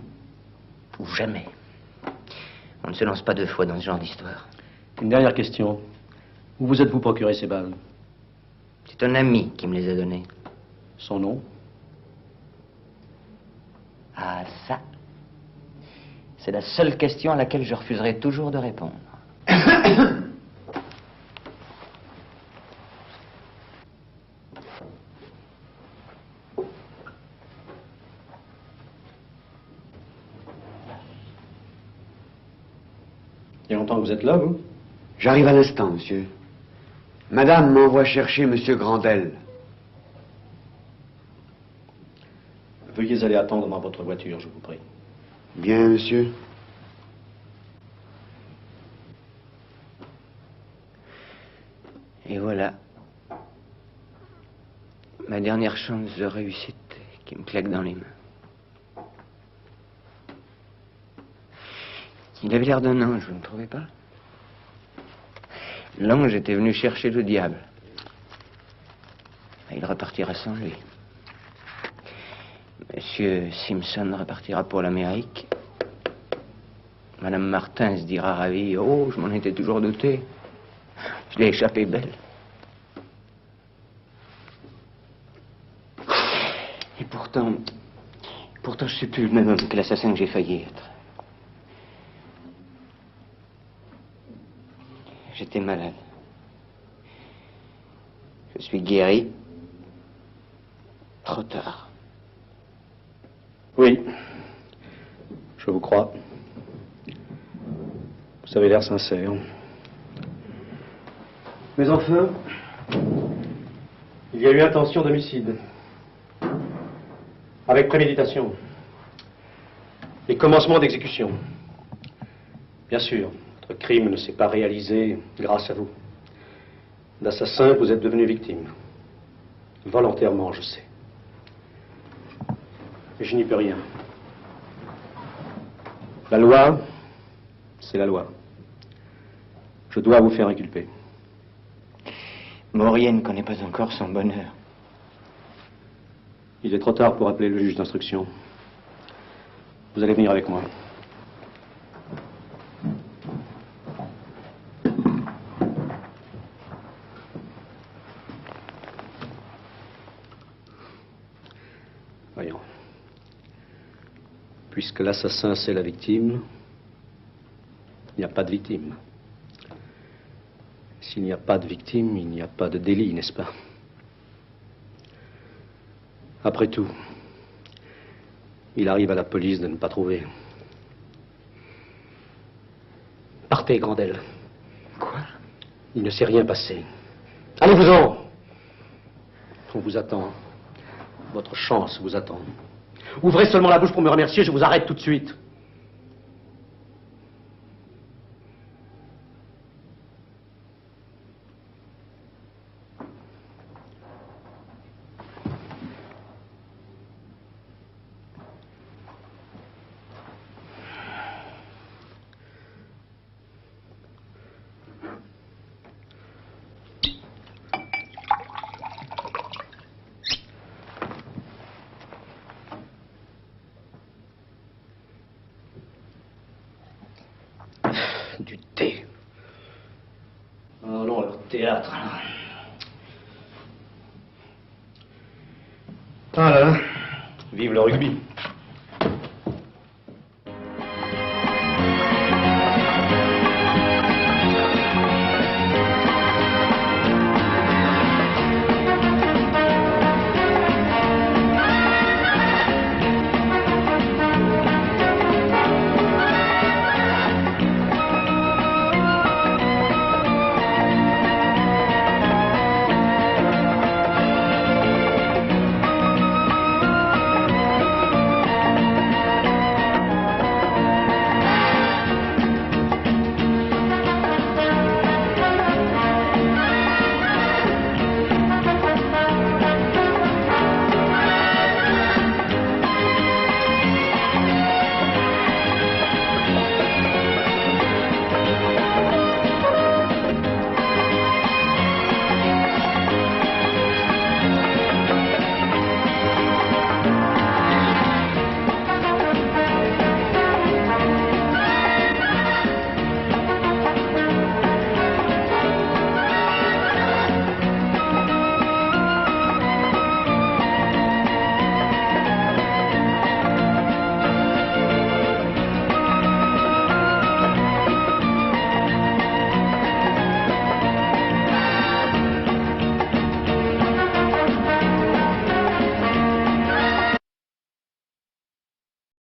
ou jamais. On ne se lance pas deux fois dans ce genre d'histoire. Une dernière question. Où vous êtes-vous procuré ces balles? C'est un ami qui me les a données. Son nom? Ah, ça. C'est la seule question à laquelle je refuserai toujours de répondre. Il y a longtemps que vous êtes là, vous? J'arrive à l'instant, monsieur. Madame m'envoie chercher monsieur Grandel. Veuillez aller attendre dans votre voiture, je vous prie. Bien, monsieur. Et voilà. Ma dernière chance de réussite qui me claque dans les mains. Il avait l'air d'un ange, vous ne trouvez pas? L'ange était venu chercher le diable. Il repartira sans lui. Monsieur Simpson repartira pour l'Amérique. Madame Martin se dira ravie. Oh, je m'en étais toujours douté. Je l'ai échappé belle. Et pourtant, je suis plus le même homme que l'assassin que j'ai failli être. J'étais malade. Je suis guéri. Trop tard. Oui, je vous crois. Vous avez l'air sincère. Mais enfin, il y a eu intention d'homicide. Avec préméditation. Et commencement d'exécution. Bien sûr, votre crime ne s'est pas réalisé grâce à vous. D'assassin, vous êtes devenu victime. Volontairement, je sais. Mais je n'y peux rien. La loi, c'est la loi. Je dois vous faire inculper. Maurier ne connaît pas encore son bonheur. Il est trop tard pour appeler le juge d'instruction. Vous allez venir avec moi. Voyons. Puisque l'assassin, c'est la victime, il n'y a pas de victime. S'il n'y a pas de victime, il n'y a pas de délit, n'est-ce pas? Après tout, il arrive à la police de ne pas trouver. Partez, Grandel. Quoi? Il ne s'est rien passé. Allez-vous-en! On vous attend. Votre chance vous attend. Ouvrez seulement la bouche pour me remercier, je vous arrête tout de suite. Du thé. Oh non, leur théâtre. Ah là, vive le rugby.